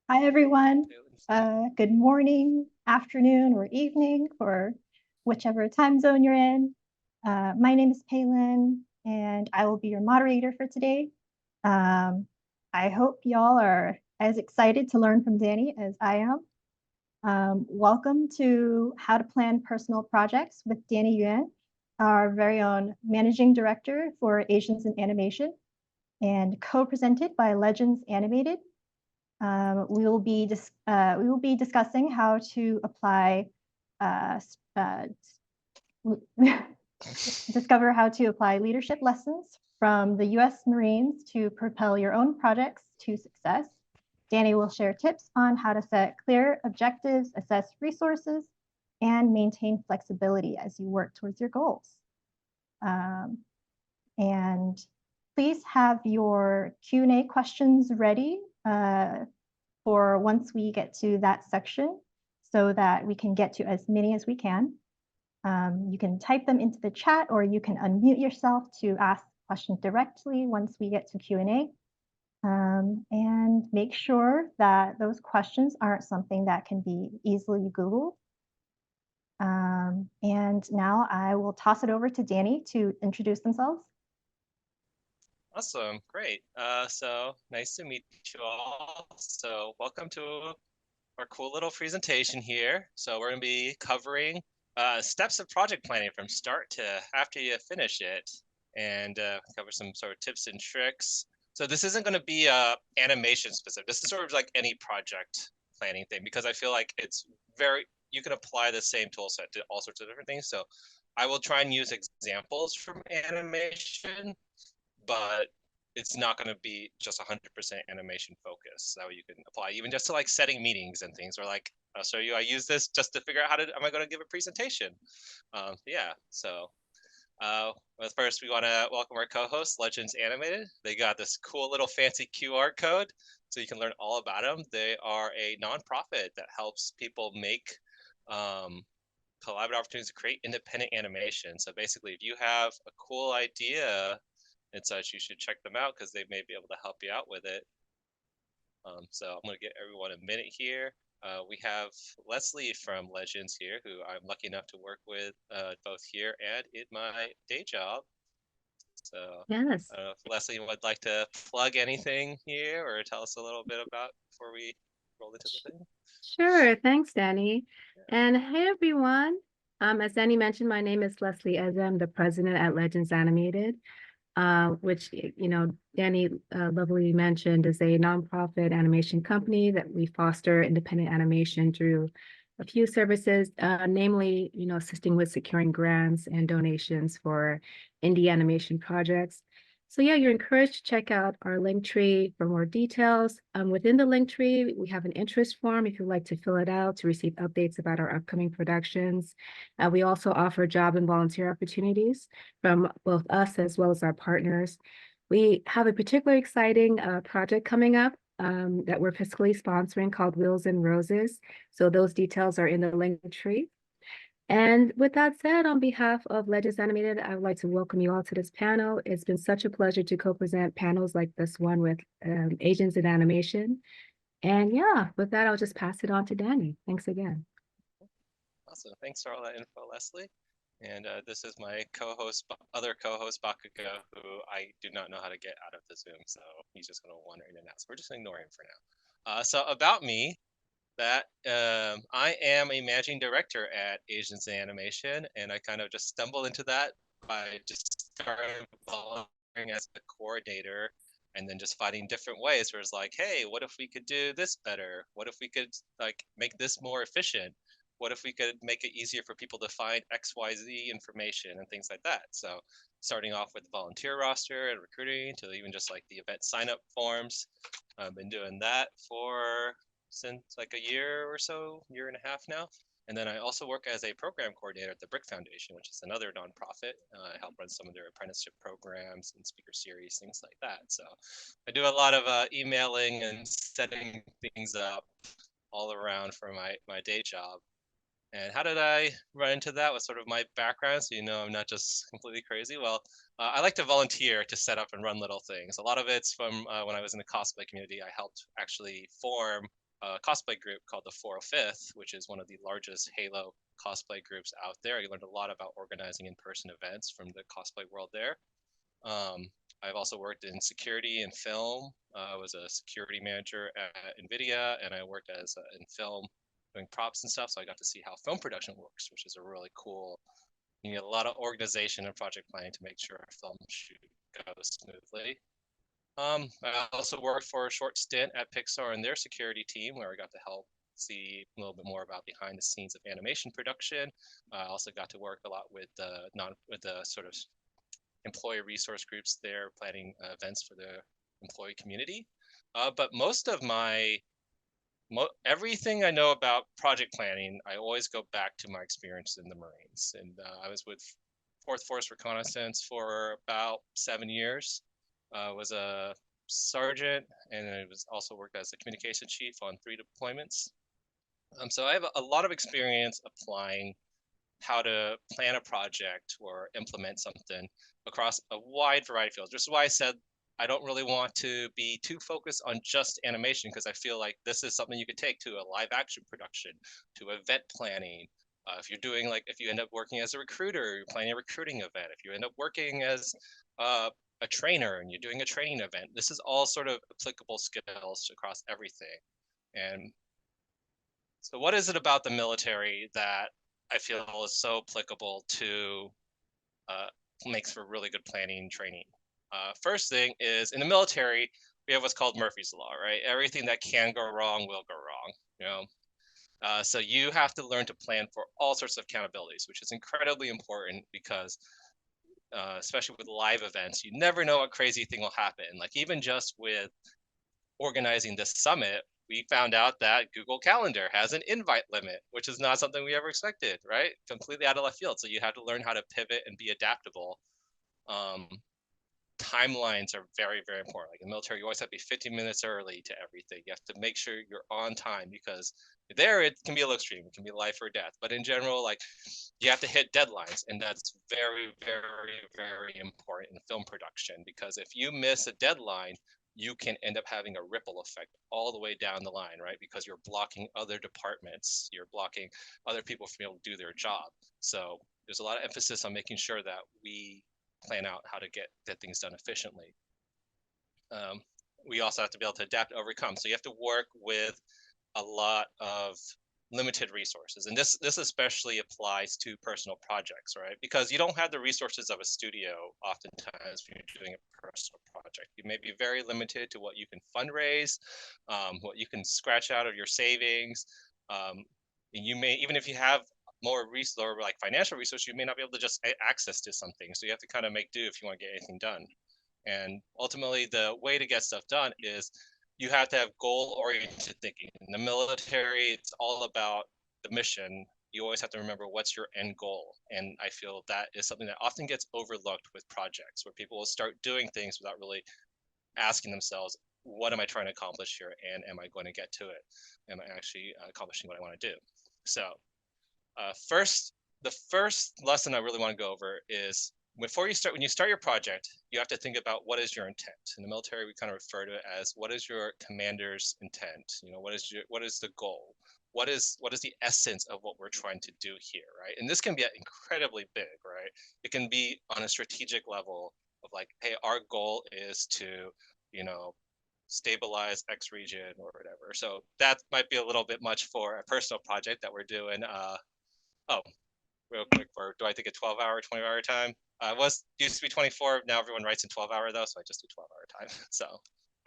Hi, everyone. Good morning, afternoon, or evening for whichever time zone you're in. My name is Palin, and I will be your moderator for today. I hope y'all are as excited to learn from Dani as I am. Welcome to How to Plan Personal Projects with Dani Yuan, our very own Managing Director for Asians in Animation, and co-presented by Legends Animated. We will be discussing how to apply discover how to apply leadership lessons from the U.S. Marines to propel your own projects to success. Dani will share tips on how to set clear objectives, assess resources, and maintain flexibility as you work towards your goals. And please have your Q&A questions ready for once we get to that section so that we can get to as many as we can. You can type them into the chat, or you can unmute yourself to ask questions directly once we get to Q&A. And make sure that those questions aren't something that can be easily Googled. And now I will toss it over to Dani to introduce themselves. Awesome, great. So nice to meet you all. So welcome to our cool little presentation here. So we're going to be covering steps of project planning from start to after you finish it, and cover some sort of tips and tricks. So this isn't going to be animation specific. This is sort of like any project planning thing, because I feel like it's you can apply the same tool set to all sorts of different things. So I will try and use examples from animation, but it's not going to be just 100% animation focus. That way you can apply even just to like setting meetings and things, or like I'll show you I use this just to figure out how to am I going to give a presentation. Yeah, so but first we want to welcome our co-host Legends Animated. They got this cool little fancy QR code so you can learn all about them. They are a nonprofit that helps people make collaborative opportunities to create independent animation. So basically, if you have a cool idea and such, you should check them out because they may be able to help you out with it. So I'm going to get everyone a minute here. We have Leslie from Legends here, who I'm lucky enough to work with both here and in my day job. So yes, I don't know if Leslie would like to plug anything here or tell us a little bit about before we roll into the thing. sure. Thanks, Dani. And hey, everyone. As Dani mentioned, my name is Leslie Eze. I'm the president at Legends Animated, which, Dani lovely mentioned is a nonprofit animation company that we foster independent animation through a few services, namely, assisting with securing grants and donations for indie animation projects. So yeah, you're encouraged to check out our link tree for more details. Within the link tree, we have an interest form if you'd like to fill it out to receive updates about our upcoming productions. We also offer job and volunteer opportunities from both us as well as our partners. We have a particularly exciting project coming up that we're fiscally sponsoring called Wheels and Roses. So those details are in the link tree. And with that said, on behalf of Legends Animated, I would like to welcome you all to this panel. It's been such a pleasure to co-present panels like this one with Asians in Animation. And yeah, with that, I'll just pass it on to Dani. Thanks again. Awesome. Thanks for all that info, Leslie. And this is my other co-host, Bakugo, who I do not know how to get out of the Zoom, so he's just going to wander in and out. So we're just going to ignore him for now. So about me, that I am a managing director at Asians in Animation, and I kind of just stumbled into that by just starting volunteering as a coordinator, and then just finding different ways where it's like, hey, what if we could do this better? What if we could like make this more efficient? What if we could make it easier for people to find XYZ information and things like that? So starting off with the volunteer roster and recruiting to even just like the event sign up forms. I've been doing that since like a year or so, year and a half now. And then I also work as a program coordinator at the BRIC Foundation, which is another nonprofit. I help run some of their apprenticeship programs and speaker series, things like that. So I do a lot of emailing and setting things up all around for my day job. And how did I run into that with sort of my background? So, I'm not just completely crazy. Well, I like to volunteer to set up and run little things. A lot of it's from when I was in the cosplay community. I helped actually form a cosplay group called the 405th, which is one of the largest Halo cosplay groups out there. I learned a lot about organizing in-person events from the cosplay world there. I've also worked in security and film. I was a security manager at NVIDIA, and I worked in film doing props and stuff. So I got to see how film production works, which is a really cool. You need a lot of organization and project planning to make sure a film shoot goes smoothly. I also worked for a short stint at Pixar and their security team, where I got to help see a little bit more about behind the scenes of animation production. I also got to work a lot with the sort of employee resource groups there, planning events for the employee community. But most of everything I know about project planning, I always go back to my experience in the Marines. And I was with Force Reconnaissance for about 7 years. Was a sergeant, and I was also worked as a communication chief on 3 deployments. So I have a lot of experience applying how to plan a project or implement something across a wide variety of fields. This is why I said I don't really want to be too focused on just animation, because I feel like this is something you could take to a live action production, to event planning. If you're doing if you end up working as a recruiter, you're planning a recruiting event. If you end up working as a trainer and you're doing a training event, this is all sort of applicable skills across everything. And so what is it about the military that I feel is so applicable to makes for really good planning training? First thing is, in the military, we have what's called Murphy's Law, right? Everything that can go wrong will go wrong, you know? So you have to learn to plan for all sorts of accountabilities, which is incredibly important because especially with live events, you never know what crazy thing will happen. Like even just with organizing this summit, we found out that Google Calendar has an invite limit, which is not something we ever expected, right? Completely out of left field. So you have to learn how to pivot and be adaptable. Timelines are very, very important. Like in the military, you always have to be 15 minutes early to everything. You have to make sure you're on time, because there it can be a little extreme. It can be life or death. But in general, like you have to hit deadlines, and that's very, very, very important in film production, because if you miss a deadline, you can end up having a ripple effect all the way down the line, right? Because you're blocking other departments, you're blocking other people from being able to do their job. So there's a lot of emphasis on making sure that we plan out how to get things done efficiently. We also have to be able to adapt and overcome. So you have to work with a lot of limited resources. And this especially applies to personal projects, right? Because you don't have the resources of a studio oftentimes when you're doing a personal project. You may be very limited to what you can fundraise, what you can scratch out of your savings. And you may, even if you have more resource, like financial resources, you may not be able to just access to something. So you have to kind of make do if you want to get anything done. And ultimately, the way to get stuff done is you have to have goal-oriented thinking. In the military, it's all about the mission. You always have to remember what's your end goal. And I feel that is something that often gets overlooked with projects, where people will start doing things without really asking themselves, what am I trying to accomplish here? And am I going to get to it? Am I actually accomplishing what I want to do? So the first lesson I really want to go over is when you start your project, you have to think about what is your intent. In the military, we kind of refer to it as what is your commander's intent? You know, what is the goal? What is the essence of what we're trying to do here, right? And this can be incredibly big, right? It can be on a strategic level of like, hey, our goal is to, you know, stabilize X region or whatever. So that might be a little bit much for a personal project that we're doing. Oh, real quick, do I think a 12-hour, 20-hour time? Used to be 24. Now everyone writes in 12-hour though, so I just do 12-hour time. So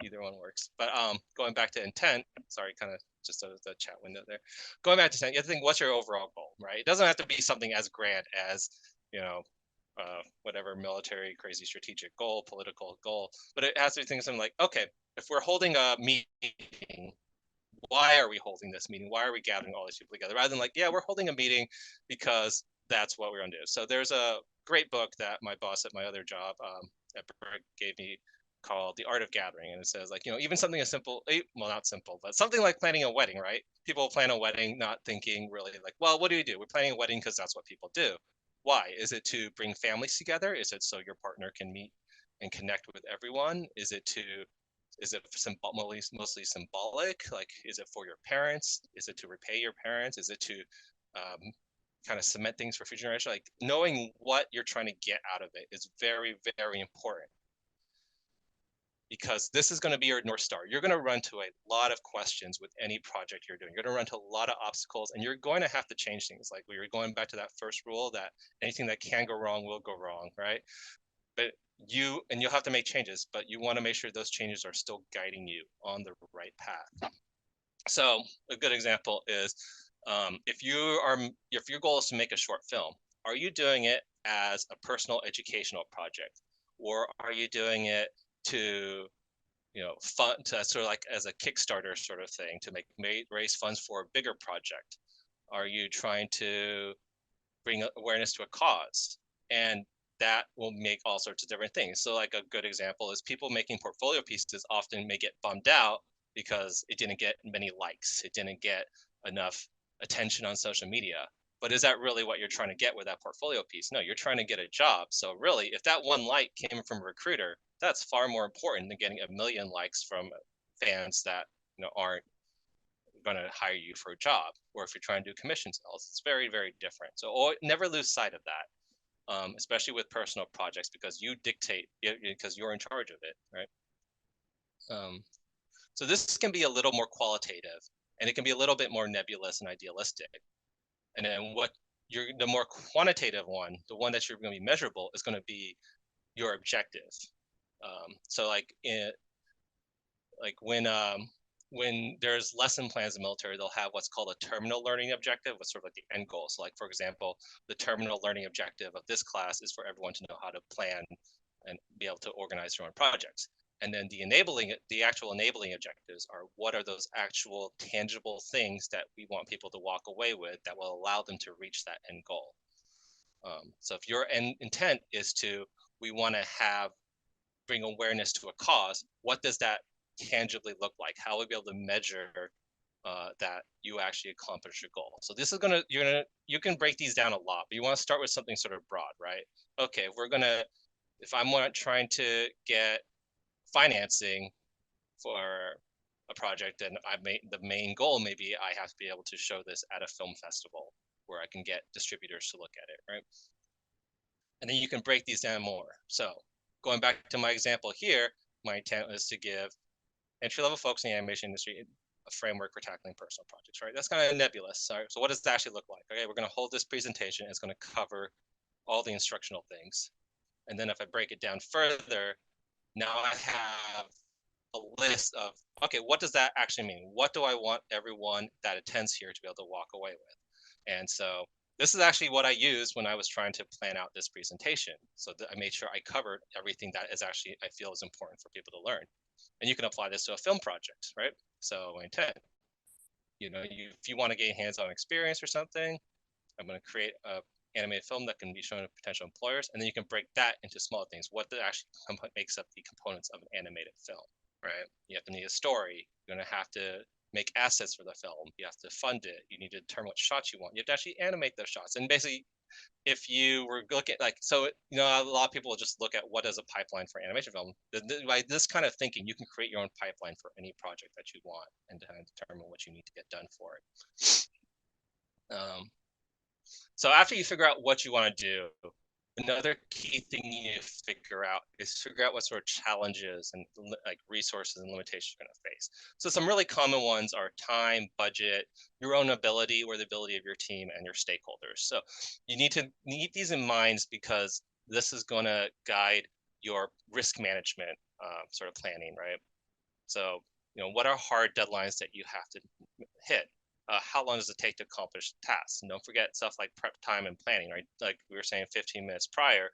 either one works. But going back to intent, sorry, kind of just the chat window there. Going back to intent, you have to think, what's your overall goal, right? It doesn't have to be something as grand as, you know, whatever military crazy strategic goal, political goal, but it has to be something like, okay, if we're holding a meeting, why are we holding this meeting? Why are we gathering all these people together? Rather than like, yeah, we're holding a meeting because that's what we're going to do. So there's a great book that my boss at my other job at BRIC gave me called The Art of Gathering. And it says like, you know, even something as simple, well, not simple, but something like planning a wedding, right? People plan a wedding not thinking really like, well, what do we do? We're planning a wedding because that's what people do. Why? Is it to bring families together? Is it so your partner can meet and connect with everyone? Is it to Is it mostly symbolic? Like, is it for your parents? Is it to repay your parents? Is it to kind of cement things for future generations? Like, knowing what you're trying to get out of it is very, very important, because this is going to be your North Star. You're going to run into a lot of questions with any project you're doing. You're going to run into a lot of obstacles, and you're going to have to change things. Like, we were going back to that first rule that anything that can go wrong will go wrong, right? But you'll have to make changes, but you want to make sure those changes are still guiding you on the right path. So a good example is if your goal is to make a short film, are you doing it as a personal educational project, or are you doing it to fun, to sort of like as a Kickstarter sort of thing to raise funds for a bigger project? Are you trying to bring awareness to a cause? And that will make all sorts of different things. So like a good example is people making portfolio pieces often may get bummed out because it didn't get many likes. It didn't get enough attention on social media. But is that really what you're trying to get with that portfolio piece? No, you're trying to get a job. So really, if that one like came from a recruiter, that's far more important than getting 1 million likes from fans that aren't going to hire you for a job. Or if you're trying to do commission sales, it's very, very different. So never lose sight of that. Especially with personal projects, because you dictate, because you're in charge of it, right? So this can be a little more qualitative, and it can be a little bit more nebulous and idealistic. And then the more quantitative one, the one that you're going to be measurable, is going to be your objective. So like when there's lesson plans in the military, they'll have what's called a terminal learning objective, what's sort of like the end goal. So like, for example, the terminal learning objective of this class is for everyone to know how to plan and be able to organize their own projects. And then the actual enabling objectives are, what are those actual tangible things that we want people to walk away with that will allow them to reach that end goal. So if your end intent is we want to bring awareness to a cause, what does that tangibly look like? How will we be able to measure that you actually accomplish your goal? So this is you can break these down a lot, but you want to start with something sort of broad, right? Okay, if I'm trying to get financing for a project, and the main goal, maybe I have to be able to show this at a film festival where I can get distributors to look at it, right? And then you can break these down more. So going back to my example here, my intent is to give entry-level folks in the animation industry a framework for tackling personal projects, right? That's kind of nebulous. Sorry. So what does that actually look like? Okay, we're going to hold this presentation. It's going to cover all the instructional things. And then if I break it down further, now I have a list of, okay, what does that actually mean? What do I want everyone that attends here to be able to walk away with? And so this is actually what I used when I was trying to plan out this presentation. So that I made sure I covered everything that is actually, I feel, is important for people to learn. And you can apply this to a film project, right? So intent, if you want to gain hands-on experience or something, I'm going to create a animated film that can be shown to potential employers, and then you can break that into small things. What actually makes up the components of an animated film, right? You have to need a story. You're going to have to make assets for the film. You have to fund it. You need to determine what shots you want. You have to actually animate those shots. And basically, if you were looking a lot of people will just look at what is a pipeline for animation film. By this kind of thinking, you can create your own pipeline for any project that you want and determine what you need to get done for it. So after you figure out what you want to do, another key thing you need to figure out what sort of challenges and like resources and limitations you're going to face. So some really common ones are time, budget, your own ability, or the ability of your team and your stakeholders. So you need to keep these in mind, because this is going to guide your risk management sort of planning, right? So, what are hard deadlines that you have to hit? How long does it take to accomplish tasks? And don't forget stuff like prep time and planning, right? Like we were saying 15 minutes prior.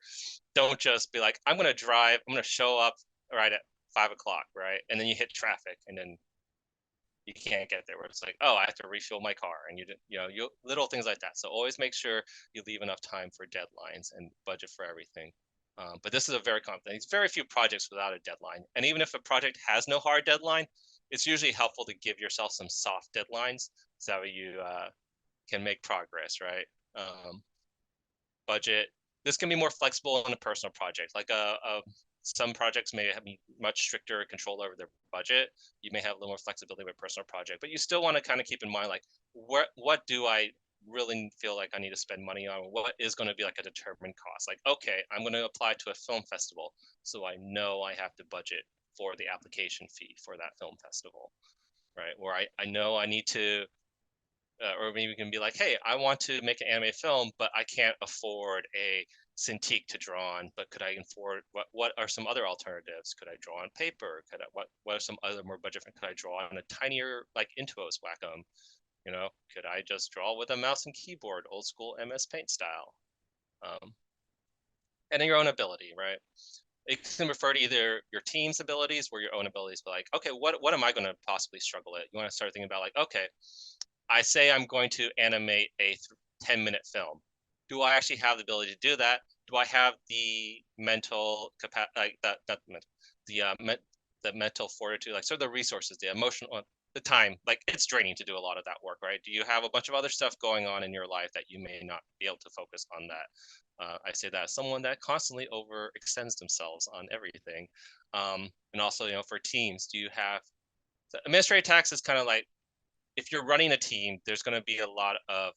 Don't just be like, I'm going to show up right at 5 o'clock, right? And then you hit traffic and then you can't get there, where it's like, oh, I have to refuel my car, and you little things like that. So always make sure you leave enough time for deadlines and budget for everything. But this is a very common thing. There's very few projects without a deadline. And even if a project has no hard deadline, it's usually helpful to give yourself some soft deadlines so you can make progress, right? Budget. This can be more flexible in a personal project. Like some projects may have much stricter control over their budget. You may have a little more flexibility with personal project, but you still want to kind of keep in mind, like, what do I really feel like I need to spend money on? What is going to be like a determined cost? Like, okay, I'm going to apply to a film festival, so I know I have to budget for the application fee for that film festival, right? Or I know I need to, or maybe we can be like, hey, I want to make an anime film, but I can't afford a Cintiq to draw on, but could I afford, what are some other alternatives? Could I draw on paper? What are some other more budget, could I draw on a tinier, like Intuos Wacom? You know, could I just draw with a mouse and keyboard, old school MS Paint style? And in your own ability, right? It can refer to either your team's abilities or your own abilities, but like, okay, what am I going to possibly struggle at? You want to start thinking about, like, okay, I say I'm going to animate a 10-minute film. Do I actually have the ability to do that? Do I have the mental capacity, like the mental fortitude, like, so the resources, the emotional, the time, like, it's draining to do a lot of that work, right? Do you have a bunch of other stuff going on in your life that you may not be able to focus on that? I say that as someone that constantly overextends themselves on everything. And also, you know, for teams, do you have, the administrative tax is kind of like, if you're running a team, there's going to be a lot of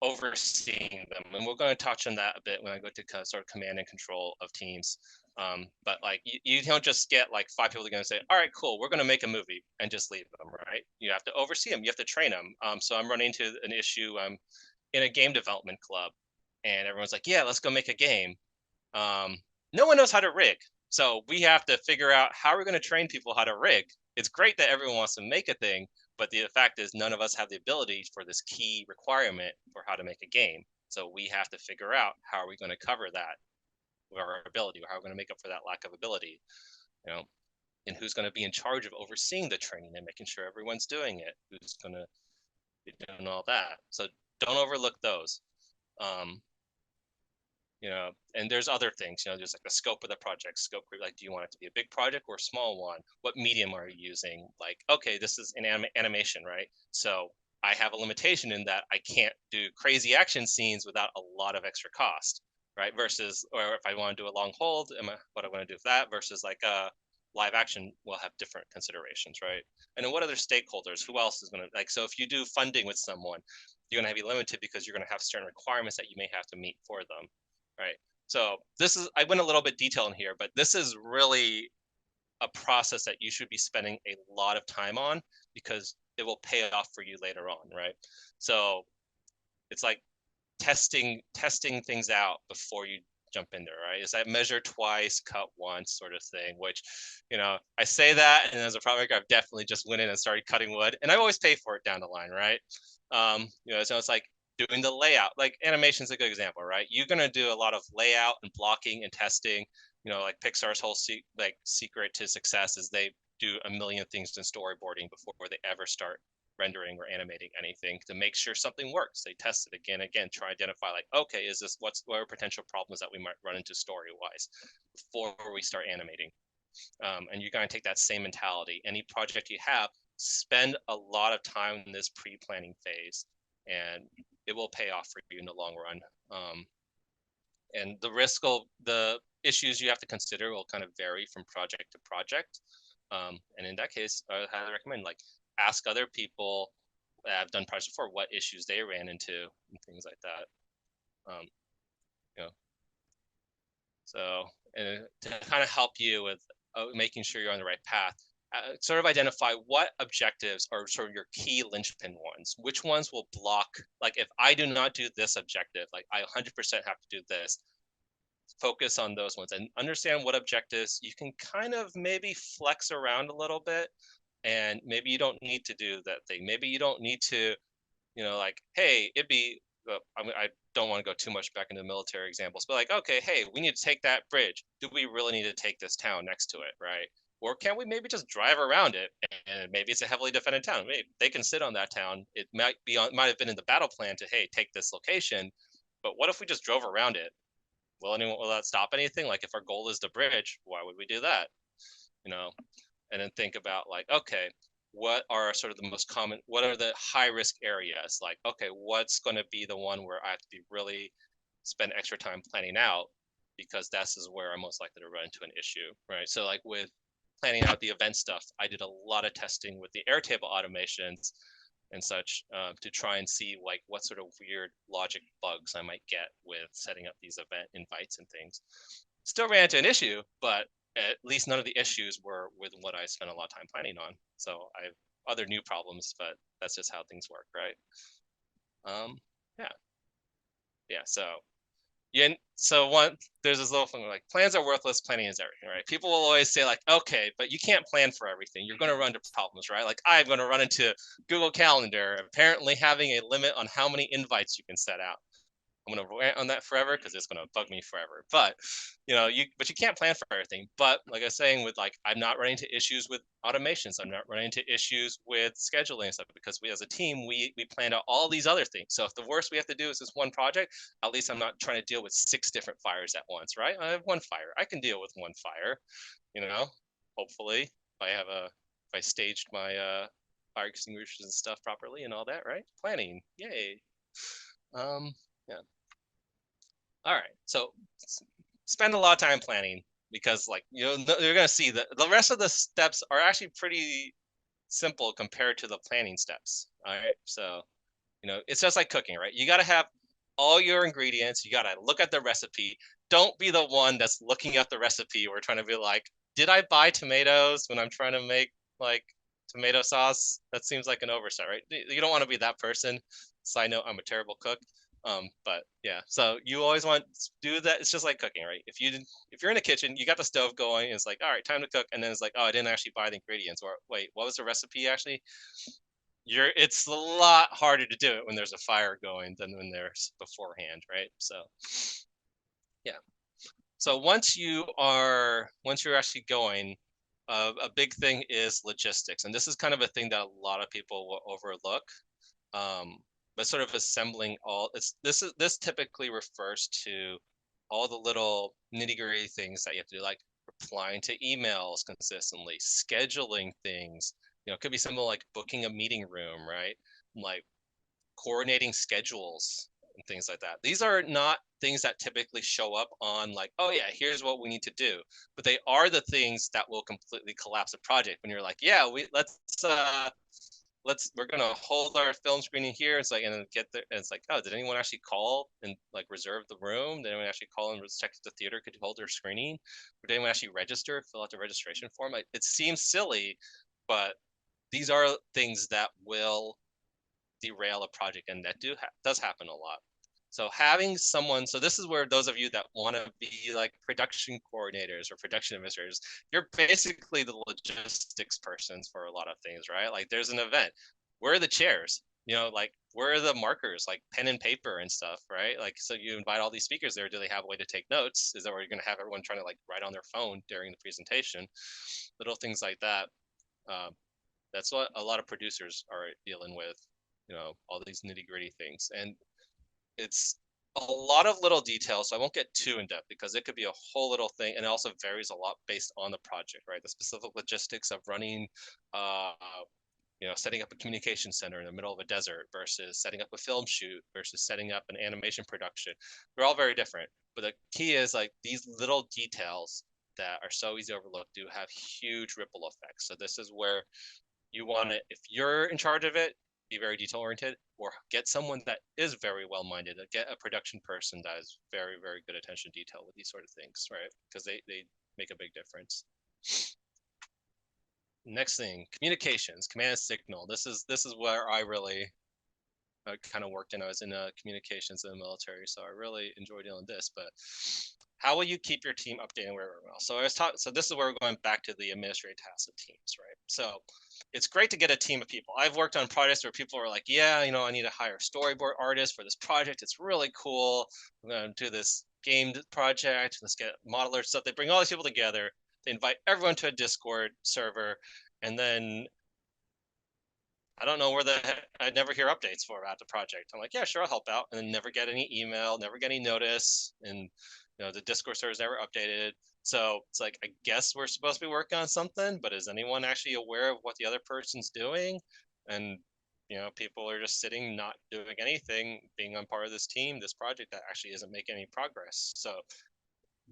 overseeing them, and we're going to touch on that a bit when I go to sort of command and control of teams. But like, you don't just get like 5 people that are going to say, all right, cool, we're going to make a movie and just leave them, right? You have to oversee them, you have to train them. So I'm running into an issue in a game development club, and everyone's like, yeah, let's go make a game. No one knows how to rig, so we have to figure out how we're going to train people how to rig. It's great that everyone wants to make a thing, but the fact is none of us have the ability for this key requirement for how to make a game. So we have to figure out how are we going to cover that with our ability, or how are we going to make up for that lack of ability, you know, and who's going to be in charge of overseeing the training and making sure everyone's doing it, who's going to be doing all that. So don't overlook those. You know, and there's other things, you know, there's like the scope of the project, scope, like, do you want it to be a big project or a small one? What medium are you using? Like, okay, this is an animation, right? So I have a limitation in that I can't do crazy action scenes without a lot of extra cost, right? Versus, or if I want to do a long hold, what I want to do with that versus like a live action will have different considerations, right? And then what other stakeholders, who else is going to, like, so if you do funding with someone, you're going to be limited because you're going to have certain requirements that you may have to meet for them. Right. So this is, I went a little bit detail in here, but this is really a process that you should be spending a lot of time on because it will pay off for you later on, right? So it's like testing things out before you jump in there, right? Is that measure twice, cut once sort of thing, which, you know, I say that, and as a product maker, I've definitely just went in and started cutting wood, and I always pay for it down the line, right? You know, so it's like doing the layout, like animation is a good example, right? You're going to do a lot of layout and blocking and testing. You know, like Pixar's whole secret to success is they do a million things in storyboarding before they ever start rendering or animating anything to make sure something works. They test it again, try to identify, like, okay, is this, what are potential problems that we might run into story wise before we start animating. And you're going to take that same mentality. Any project you have, spend a lot of time in this pre-planning phase, and it will pay off for you in the long run. And the issues you have to consider will kind of vary from project to project. And in that case, I highly recommend, like, ask other people that have done projects before what issues they ran into and things like that. You know, so, and to kind of help you with making sure you're on the right path, sort of identify what objectives are sort of your key linchpin ones. Which ones will block, like, if I do not do this objective, like, I 100% have to do this. Focus on those ones and understand what objectives you can kind of maybe flex around a little bit, and maybe you don't need to do that thing. Maybe you don't need to, you know, like, hey, it'd be, I don't want to go too much back into military examples, but like, okay, hey, we need to take that bridge. Do we really need to take this town next to it, right? Or can we maybe just drive around it, and maybe it's a heavily defended town. Maybe they can sit on that town. It might have been in the battle plan to, hey, take this location, but what if we just drove around it? Will that stop anything? Like, if our goal is the bridge, why would we do that? You know, and then think about, like, okay, what are sort of the most common, what are the high risk areas? Like, okay, what's going to be the one where I have to be really spend extra time planning out? because this is where I'm most likely to run into an issue, right? So like with planning out the event stuff, I did a lot of testing with the Airtable automations and such to try and see like what sort of weird logic bugs I might get with setting up these event invites and things. Still ran into an issue, but at least none of the issues were with what I spent a lot of time planning on. So I have other new problems, but that's just how things work, right? Yeah. Yeah, so yeah, so there's this little thing like plans are worthless, planning is everything, right? People will always say like, okay, but you can't plan for everything. You're going to run into problems, right? Like I'm going to run into Google Calendar apparently having a limit on how many invites you can set out. I'm going to rant on that forever because it's going to bug me forever. But you can't plan for everything. But like I was saying, with like I'm not running into issues with automations. I'm not running into issues with scheduling and stuff because we as a team we planned out all these other things. So if the worst we have to do is this one project, at least I'm not trying to deal with 6 different fires at once, right? I have one fire. I can deal with one fire. Hopefully if I staged my fire extinguishers and stuff properly and all that, right? Planning, yay. Yeah. All right. So spend a lot of time planning because like you're gonna see that the rest of the steps are actually pretty simple compared to the planning steps. All right. So it's just like cooking, right? You gotta have all your ingredients, you gotta look at the recipe. Don't be the one that's looking at the recipe or trying to be like, did I buy tomatoes when I'm trying to make like tomato sauce? That seems like an oversight, right? You don't want to be that person. Side note, I'm a terrible cook. But yeah, so you always want to do that. It's just like cooking, right? If you're in a kitchen, you got the stove going, and it's like, all right, time to cook, and then it's like, oh, I didn't actually buy the ingredients, or wait, what was the recipe actually? It's a lot harder to do it when there's a fire going than when there's beforehand, right? So yeah. So once you're actually going, a big thing is logistics, and this is kind of a thing that a lot of people will overlook. But sort of assembling this typically refers to all the little nitty-gritty things that you have to do, like replying to emails consistently, scheduling things. It could be simple like booking a meeting room, right? Like coordinating schedules and things like that. These are not things that typically show up on like, oh yeah, here's what we need to do. But they are the things that will completely collapse a project when you're like, yeah, we're gonna hold our film screening here. It's like, and then get there, and it's like, oh, did anyone actually call and like reserve the room? Did anyone actually call and check if the theater could hold their screening? Or did anyone actually register, fill out the registration form? It seems silly, but these are things that will derail a project, and that does happen a lot. So having someone, so this is where those of you that want to be like production coordinators or production administrators, you're basically the logistics persons for a lot of things, right? Like there's an event, where are the chairs? Like where are the markers, like pen and paper and stuff, right? Like, so you invite all these speakers there. Do they have a way to take notes? Is that where you're going to have everyone trying to like write on their phone during the presentation? Little things like that. That's what a lot of producers are dealing with, all these nitty gritty things. And it's a lot of little details, so I won't get too in depth because it could be a whole little thing, and it also varies a lot based on the project, right? The specific logistics of running, setting up a communication center in the middle of a desert versus setting up a film shoot versus setting up an animation production. They're all very different, but the key is like these little details that are so easy to overlook do have huge ripple effects. So this is where you want to, if you're in charge of it, be very detail oriented, or get someone that is very well minded. Get a production person that is very, very good attention to detail with these sort of things, right? Because they make a big difference. Next thing, communications, command and signal. This is where I really kind of worked in. I was in communications in the military, so I really enjoy doing this. But how will you keep your team updated where well? So so this is where we're going back to the administrative tasks of teams, right? So it's great to get a team of people. I've worked on projects where people are like, yeah, I need to hire a storyboard artist for this project. It's really cool. I'm going to do this game project. Let's get modelers stuff. They bring all these people together. They invite everyone to a Discord server, and then I don't know where I never hear updates for about the project. I'm like, yeah, sure, I'll help out, and then never get any email, never get any notice, and the Discord server is never updated. So it's like, I guess we're supposed to be working on something, but is anyone actually aware of what the other person's doing? And people are just sitting, not doing anything, being on part of this team, this project that actually isn't making any progress. So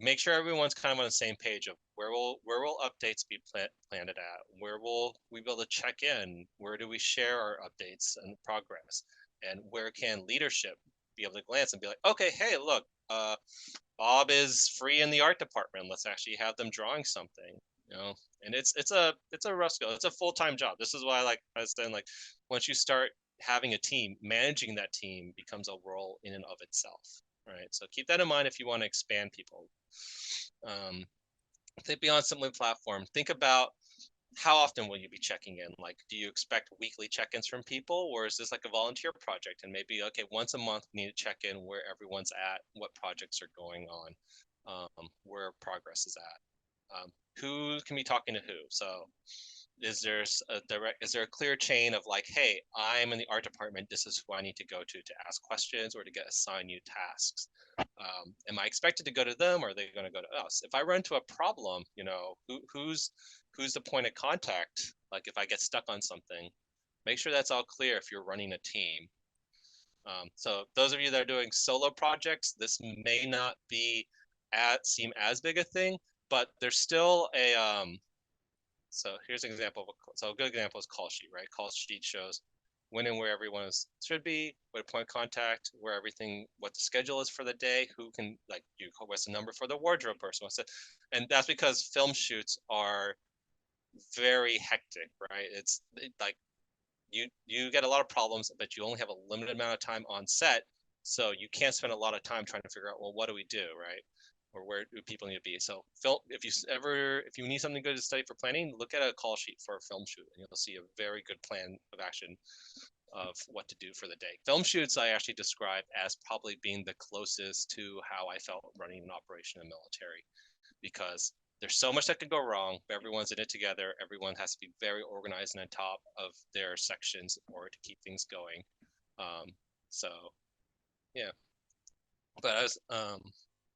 make sure everyone's kind of on the same page of where will updates be planted at, where will we be able to check in, where do we share our updates and progress, and where can leadership be able to glance and be like, okay, hey, look, Bob is free in the art department, let's actually have them drawing something, you know. And it's a rough skill, it's a full-time job. This is why, like I was saying, like once you start having a team, managing that team becomes a role in and of itself, right? So keep that in mind if you want to expand people. Think beyond simply platform. Think about how often will you be checking in? Like, do you expect weekly check-ins from people, or is this like a volunteer project? And maybe, okay, once a month we need to check in where everyone's at, what projects are going on, where progress is at, who can be talking to who. So is there a clear chain of like, hey, I'm in the art department, this is who I need to go to ask questions or to get assigned new tasks. Am I expected to go to them, or are they going to go to us? If I run into a problem, you know, who's the point of contact? Like if I get stuck on something, make sure that's all clear if you're running a team. So those of you that are doing solo projects, this may not be seem as big a thing, but there's still a so here's an example of so a good example is call sheet, right? Call sheet shows when and where everyone should be, what point of contact, where everything, what the schedule is for the day, who can, like, what's the number for the wardrobe person, and that's because film shoots are very hectic, right? Like you get a lot of problems, but you only have a limited amount of time on set, so you can't spend a lot of time trying to figure out, well, what do we do, right? Or where do people need to be? So if you need something good to study for planning, look at a call sheet for a film shoot, and you'll see a very good plan of action of what to do for the day. Film shoots I actually describe as probably being the closest to how I felt running an operation in the military, because there's so much that could go wrong, but everyone's in it together. Everyone has to be very organized and on top of their sections in order to keep things going. So yeah, but I was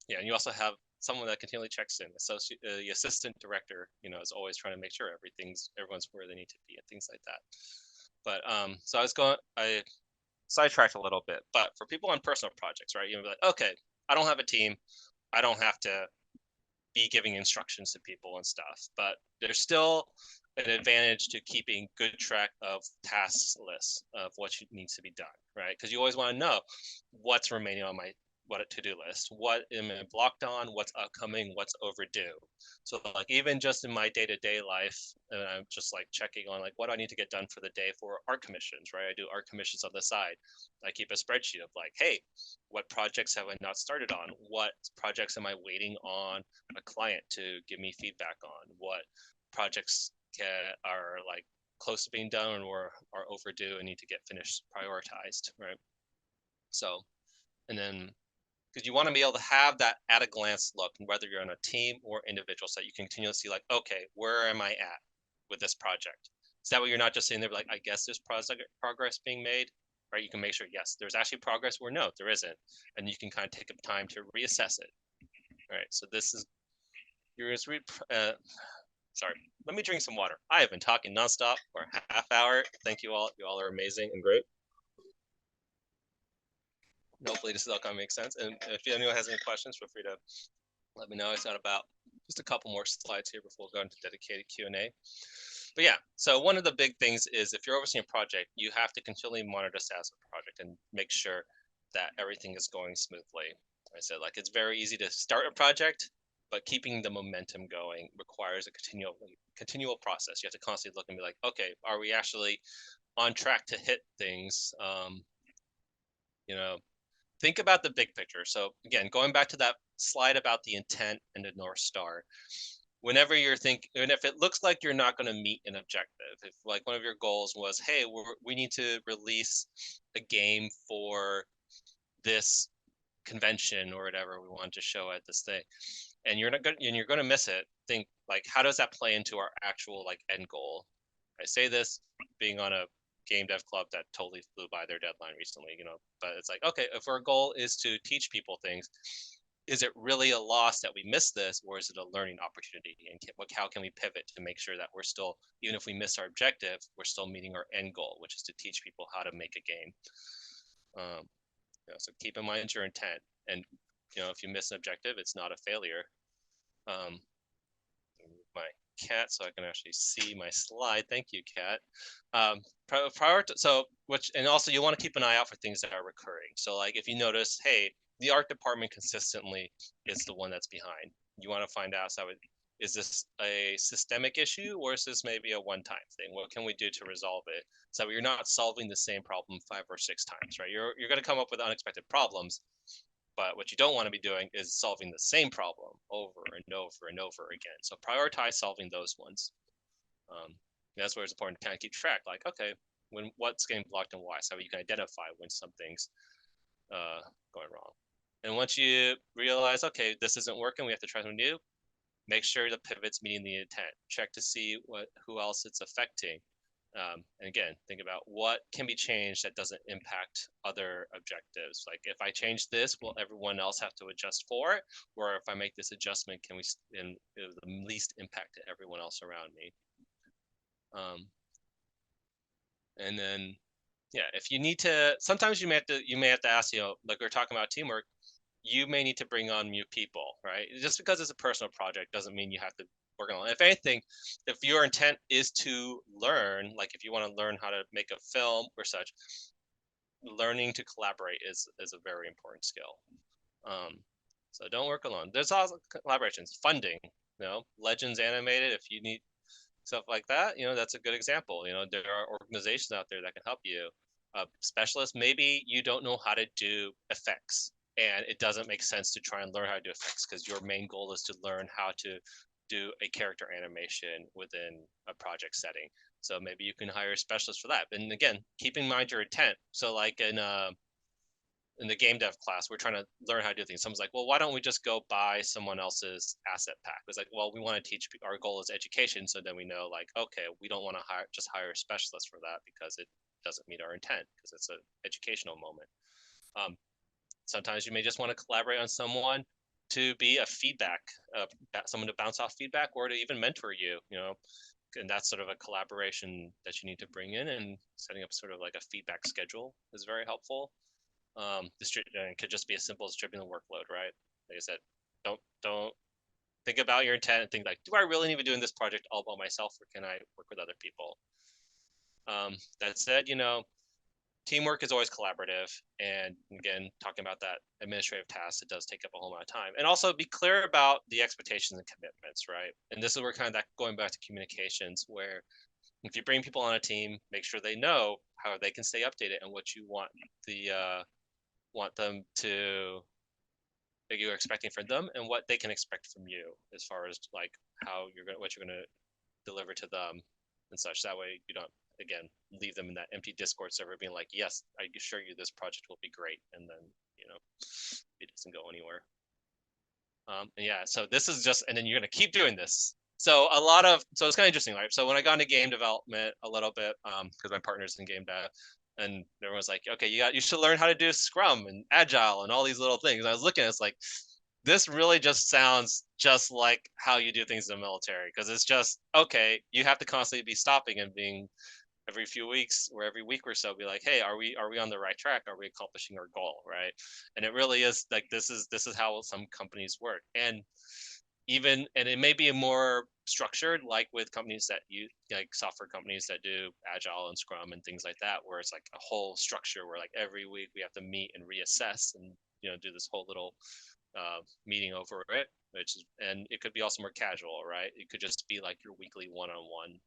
yeah, and you also have someone that continually checks in. The assistant director, you know, is always trying to make sure everyone's where they need to be and things like that. But so I sidetracked a little bit, but for people on personal projects, right? You know, be like, okay, I don't have a team, I don't have to be giving instructions to people and stuff, but there's still an advantage to keeping good track of tasks lists of what needs to be done, right? Because you always want to know what's remaining on my to-do list, what am I blocked on, what's upcoming, what's overdue. So like even just in my day-to-day life, and I'm just like checking on like what do I need to get done for the day for art commissions, right? I do art commissions on the side. I keep a spreadsheet of like, hey, what projects have I not started on? What projects am I waiting on a client to give me feedback on? What projects are like close to being done or are overdue and need to get finished, prioritized, right? So, and then because you want to be able to have that at a glance look, whether you're on a team or individual, so you can continue to see like, okay, where am I at with this project? So that way you're not just sitting there like, I guess there's progress being made, right? You can make sure, yes, there's actually progress, or no, there isn't. And you can kind of take up time to reassess it. All right, so this is, you're going to read, sorry, let me drink some water. I have been talking nonstop for a half hour. Thank you all. You all are amazing and great. Hopefully this is all going to make sense. And if anyone has any questions, feel free to let me know. It's got about just a couple more slides here before we go into dedicated Q&A. But yeah, so one of the big things is if you're overseeing a project, you have to continually monitor the status of the project and make sure that everything is going smoothly. I said, like, it's very easy to start a project, but keeping the momentum going requires a continual process. You have to constantly look and be like, okay, are we actually on track to hit things? You know, think about the big picture. So again, going back to that slide about the intent and the North Star, whenever you're thinking, and if it looks like you're not going to meet an objective, if like one of your goals was, hey, we need to release a game for this convention or whatever we want to show at this thing, and you're going to miss it, think like, how does that play into our actual like end goal? I say this being on a game dev club that totally flew by their deadline recently, you know, but it's like, okay, if our goal is to teach people things, is it really a loss that we miss this, or is it a learning opportunity? And how can we pivot to make sure that we're still, even if we miss our objective, we're still meeting our end goal, which is to teach people how to make a game. You know, so keep in mind your intent, and if you miss an objective, it's not a failure. My cat so I can actually see my slide. Thank you, cat. And also you want to keep an eye out for things that are recurring. So like if you notice, hey, the art department consistently is the one that's behind. You want to find out, is this a systemic issue or is this maybe a one-time thing? What can we do to resolve it? So you're not solving the same problem 5 or 6 times, right? You're going to come up with unexpected problems. But what you don't want to be doing is solving the same problem over and over and over again. So prioritize solving those ones. That's where it's important to kind of keep track. Like, okay, what's getting blocked and why, so you can identify when something's going wrong. And once you realize, okay, this isn't working, we have to try something new. Make sure the pivot's meeting the intent. Check to see who else it's affecting. And again, think about what can be changed that doesn't impact other objectives. Like if I change this, will everyone else have to adjust for it? Or if I make this adjustment, can we in the least impact to everyone else around me? And then, yeah, if you need to, sometimes you may have to ask, like we were talking about teamwork, you may need to bring on new people, right? Just because it's a personal project doesn't mean you have to work on it. If anything, if your intent is to learn, like if you want to learn how to make a film or such, learning to collaborate is a very important skill. So don't work alone. There's also collaborations, funding, Legends Animated, if you need stuff like that, that's a good example. There are organizations out there that can help you. Specialists, maybe you don't know how to do effects and it doesn't make sense to try and learn how to do effects because your main goal is to learn how to do a character animation within a project setting. So maybe you can hire a specialist for that. And again, keep in mind your intent. So like in the game dev class, we're trying to learn how to do things. Someone's like, well, why don't we just go buy someone else's asset pack? It's like, well, we want to teach, our goal is education. So then we know like, okay, we don't want to hire a specialist for that because it doesn't meet our intent because it's an educational moment. Sometimes you may just want to collaborate on someone to be a feedback, someone to bounce off feedback or to even mentor you, and that's sort of a collaboration that you need to bring in, and setting up sort of like a feedback schedule is very helpful. It could just be as simple as distributing the workload, right? Like I said, don't think about your intent and think like, do I really need to be doing this project all by myself or can I work with other people? That said, teamwork is always collaborative. And again, talking about that administrative task, it does take up a whole lot of time. And also be clear about the expectations and commitments, right? And this is where kind of that going back to communications, where if you bring people on a team, make sure they know how they can stay updated and what you want them to, that you're expecting from them and what they can expect from you as far as like what you're gonna deliver to them and such. That way you don't, again, leave them in that empty Discord server being like, yes, I assure you this project will be great, and then it doesn't go anywhere. And yeah, so this is just, and then you're gonna keep doing this. So it's kind of interesting, right? So when I got into game development a little bit, because my partner's in game dev, and everyone's like, okay, you should learn how to do Scrum and Agile and all these little things. And I was looking at it, it's like, this really just sounds just like how you do things in the military, because it's just, okay, you have to constantly be stopping and being every few weeks or every week or so be like, hey, are we on the right track? Are we accomplishing our goal, right? And it really is like, this is how some companies work. And it may be more structured, like with companies that like software companies that do Agile and Scrum and things like that, where it's like a whole structure where like every week we have to meet and reassess and do this whole little meeting over it, and it could be also more casual, right? It could just be like your weekly one-on-one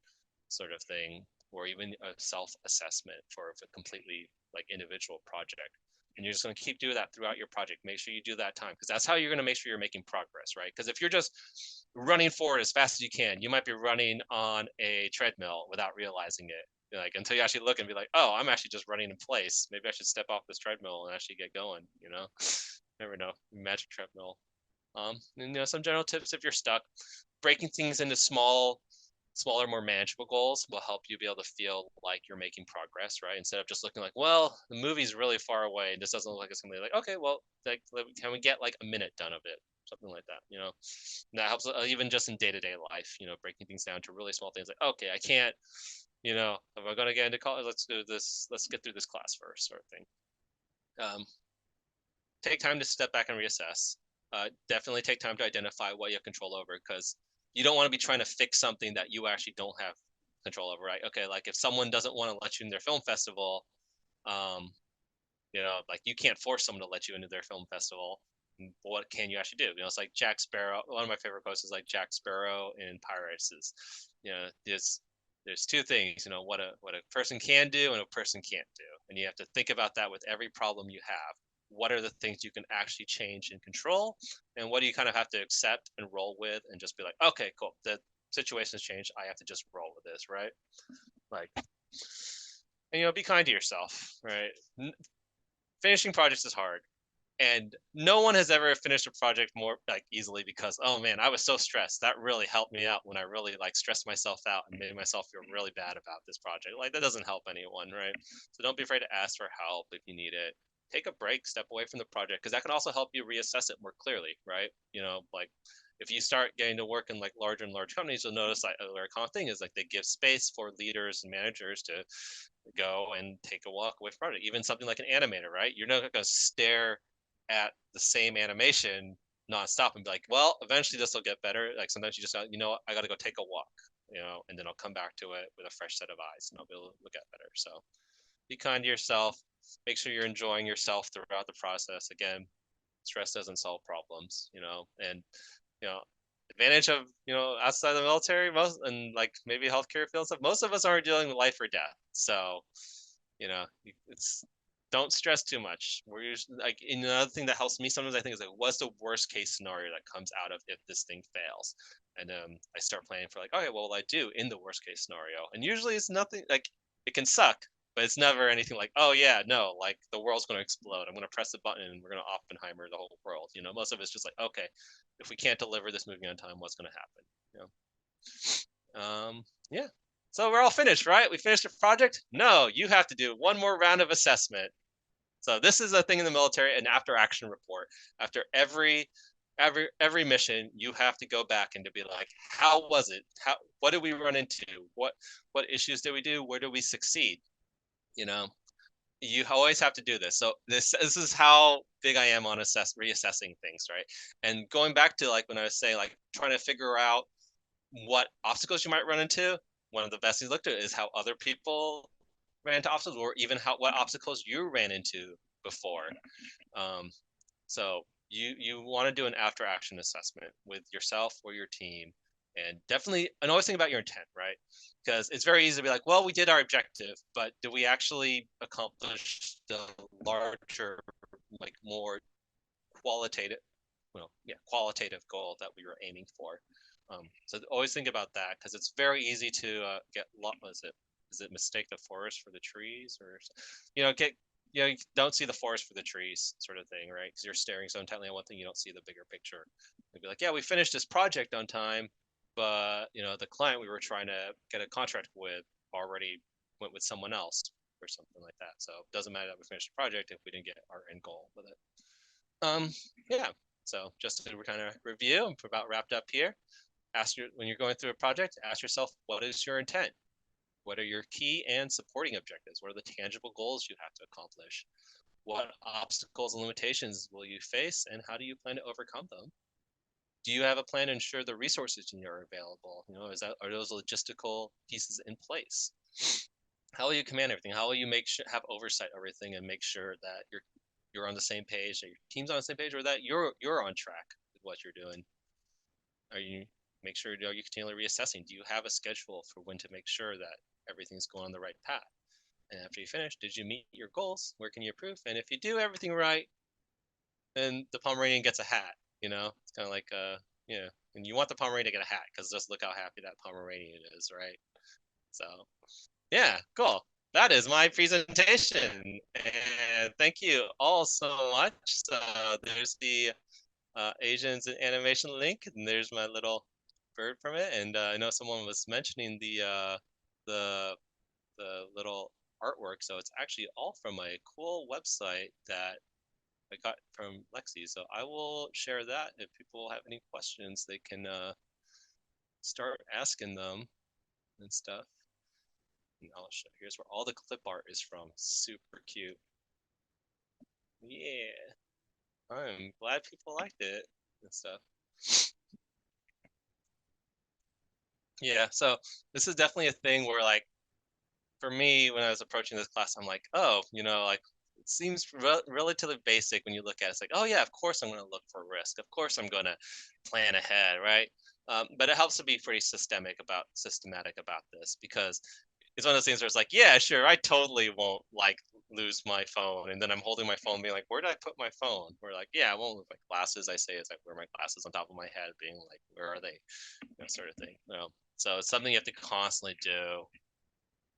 sort of thing, or even a self-assessment for a completely like individual project. And you're just going to keep doing that throughout your project. Make sure you do that time, because that's how you're going to make sure you're making progress, right? Because if you're just running forward as fast as you can, you might be running on a treadmill without realizing it. Like until you actually look and be like, oh, I'm actually just running in place. Maybe I should step off this treadmill and actually get going. Never know. Magic treadmill. And some general tips if you're stuck. Breaking things into smaller, more manageable goals will help you be able to feel like you're making progress, right? Instead of just looking like, well, the movie's really far away and this doesn't look like it's gonna be like, okay, well, like, can we get like a minute done of it? Something like that, And that helps even just in day-to-day life, breaking things down to really small things like, okay, I can't, if I'm gonna get into college, let's get through this class first, sort of thing. take time to step back and reassess. Definitely take time to identify what you have control over, because you don't want to be trying to fix something that you actually don't have control over, right? Okay, like if someone doesn't want to let you in their film festival, like you can't force someone to let you into their film festival. What can you actually do? It's like Jack Sparrow. One of my favorite quotes is like Jack Sparrow in Pirates is, there's two things, what a person can do and a person can't do, and you have to think about that with every problem you have. What are the things you can actually change and control, and what do you kind of have to accept and roll with, and just be like, okay, cool, the situation's changed, I have to just roll with this, right? Like, and be kind to yourself, right? Finishing projects is hard, and no one has ever finished a project more like easily because, oh man, I was so stressed. That really helped me out when I really like stressed myself out and made myself feel really bad about this project. Like that doesn't help anyone, right? So don't be afraid to ask for help if you need it. Take a break, step away from the project, because that can also help you reassess it more clearly, right? Like if you start getting to work in like larger and large companies, you'll notice like a very common thing is like they give space for leaders and managers to go and take a walk away from project. Even something like an animator, right? You're not going to stare at the same animation nonstop and be like, well, eventually this will get better. Like sometimes you just got, I got to go take a walk, and then I'll come back to it with a fresh set of eyes and I'll be able to look at better. So be kind to yourself. Make sure you're enjoying yourself throughout the process. Again, stress doesn't solve problems, and you know advantage of outside the military, most and like maybe healthcare field stuff, most of us aren't dealing with life or death, so it's don't stress too much. We're usually like, another thing that helps me sometimes, I think, is like, what's the worst case scenario that comes out of if this thing fails, and I start planning for like, okay, what will I do in the worst case scenario, and usually it's nothing like, it can suck, but it's never anything like, oh yeah, no, like the world's going to explode, I'm going to press the button and we're going to Oppenheimer the whole world. Most of it's just like, okay, if we can't deliver this movie on time, what's going to happen? Yeah. So we're all finished, right? We finished the project? No, you have to do one more round of assessment. So this is a thing in the military, an after action report. After every mission, you have to go back and to be like, how was it? What did we run into? What issues did we do? Where did we succeed? You always have to do this. So this is how big I am on reassessing things, right? And going back to like when I was saying like trying to figure out what obstacles you might run into, one of the best things to look at is how other people ran into obstacles, or even what obstacles you ran into before. So you want to do an after action assessment with yourself or your team, and definitely, and always think about your intent, right? Because it's very easy to be like, well, we did our objective, but did we actually accomplish the larger, like more qualitative, qualitative goal that we were aiming for? So always think about that, because it's very easy to get lost. Is it mistake the forest for the trees, or you don't see the forest for the trees, sort of thing, right? Because you're staring so intently on one thing, you don't see the bigger picture. You'd be like, yeah, we finished this project on time, but the client we were trying to get a contract with already went with someone else or something like that. So it doesn't matter that we finished the project if we didn't get our end goal with it. Yeah. So just to kind of review, I'm about wrapped up here. When you're going through a project, ask yourself, what is your intent? What are your key and supporting objectives? What are the tangible goals you have to accomplish? What obstacles and limitations will you face, and how do you plan to overcome them? Do you have a plan to ensure the resources are available? Are those logistical pieces in place? How will you command everything? How will you have oversight of everything and make sure that you're on the same page, that your team's on the same page, or that you're on track with what you're doing? Make sure you're continually reassessing. Do you have a schedule for when to make sure that everything's going on the right path? And after you finish, did you meet your goals? Where can you improve? And if you do everything right, then the Pomeranian gets a hat. It's kind of like and you want the Pomeranian to get a hat, because just look how happy that Pomeranian is, right? So yeah, cool. That is my presentation, and thank you all so much. So there's the Asians in animation link, and there's my little bird from it. And I know someone was mentioning the little artwork, so it's actually all from a cool website that I got from Lexi. So I will share that. If people have any questions, they can start asking them and stuff. And I'll show. Here's where all the clip art is from. Super cute. Yeah. I'm glad people liked it and stuff. Yeah, so this is definitely a thing where like for me, when I was approaching this class, I'm like, oh, like it seems relatively basic when you look at it. It's like, oh yeah, of course I'm going to look for risk. Of course I'm going to plan ahead, right? But it helps to be pretty systematic about this because it's one of those things where it's like, yeah, sure, I totally won't like lose my phone, and then I'm holding my phone, being like, where did I put my phone? We're like, yeah, I won't lose my glasses. I say as I wear my glasses on top of my head, being like, where are they? Sort of thing. So it's something you have to constantly do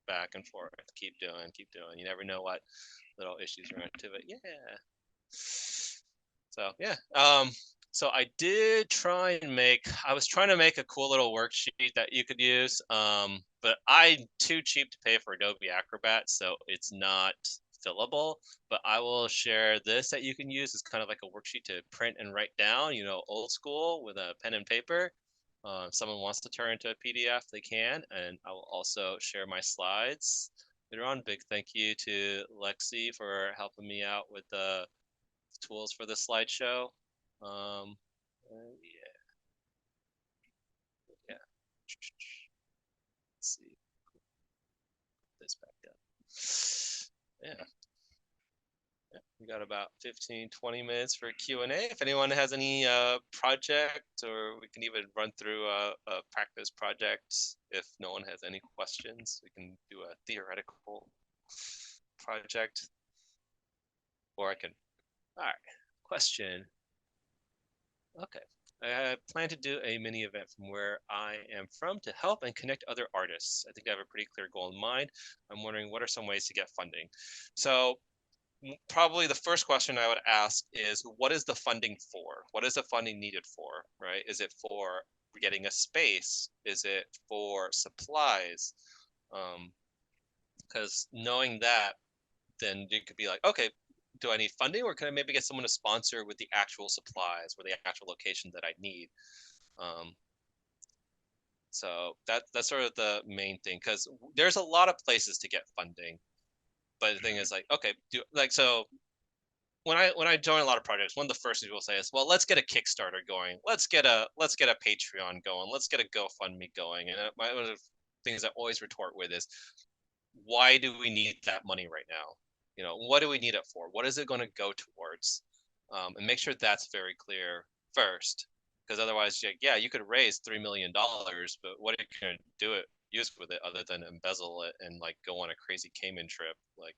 back and forth. Keep doing. You never know what little issues run into it. Yeah. So yeah. So I was trying to make a cool little worksheet that you could use. But I'm too cheap to pay for Adobe Acrobat, so it's not fillable. But I will share this that you can use as kind of like a worksheet to print and write down, old school with a pen and paper. If someone wants to turn into a PDF, they can, and I will also share my slides later on. Big thank you to Lexi for helping me out with the tools for the slideshow. Yeah, yeah. Let's see, put this back up. Yeah. Yeah, we got about 15-20 minutes for Q&A. If anyone has any project, or we can even run through a practice project. If no one has any questions, we can do a theoretical project. Or I can, all right, question. Okay. I plan to do a mini event from where I am from to help and connect other artists. I think I have a pretty clear goal in mind. I'm wondering what are some ways to get funding. So probably the first question I would ask is, what is the funding for? What is the funding needed for, right? Is it for getting a space? Is it for supplies? Because knowing that, then you could be like, okay, do I need funding, or can I maybe get someone to sponsor with the actual supplies or the actual location that I need? So that's sort of the main thing, because there's a lot of places to get funding. But the thing is, like, okay, so when I join a lot of projects, one of the first things we'll say is, well, let's get a Kickstarter going. Let's get a Patreon going. Let's get a GoFundMe going. And one of the things I always retort with is, why do we need that money right now? What do we need it for? What is it going to go towards? And make sure that's very clear first, because otherwise, yeah, you could raise $3 million, but what are you going to use with it other than embezzle it and like go on a crazy Cayman trip? Like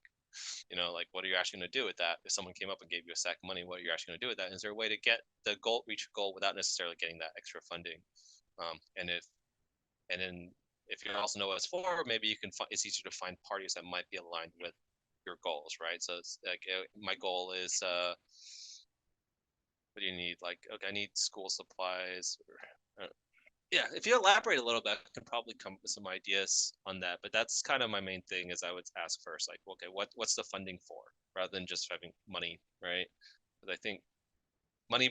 what are you actually going to do with that? If someone came up and gave you a sack of money, what are you actually going to do with that? Is there a way to get the goal, reach a goal, without necessarily getting that extra funding? And then if you also know what it's for, maybe you can it's easier to find parties that might be aligned with your goals, right? So it's like, my goal is what do you need? Like, okay, I need school supplies. Yeah, if you elaborate a little bit, I could probably come with some ideas on that. But that's kind of my main thing, is I would ask first, like, okay, what's the funding for, rather than just having money, right? Because I think money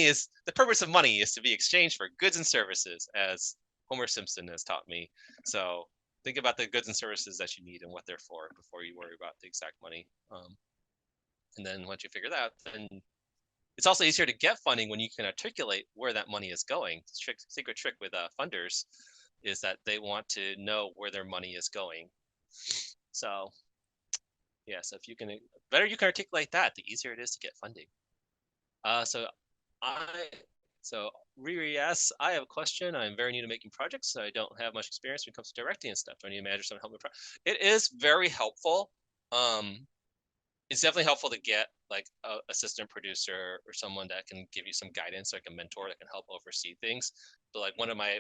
is the purpose of money is to be exchanged for goods and services, as Homer Simpson has taught me. So think about the goods and services that you need and what they're for before you worry about the exact money. And then once you figure that out, then it's also easier to get funding when you can articulate where that money is going. Secret trick with funders is that they want to know where their money is going. So yeah, so if you can, better you can articulate that, the easier it is to get funding. So Riri asks, I have a question. I'm very new to making projects, so I don't have much experience when it comes to directing and stuff. Do I need a manager to help me? It is very helpful. It's definitely helpful to get like a assistant producer or someone that can give you some guidance, like a mentor that can help oversee things. But like one of my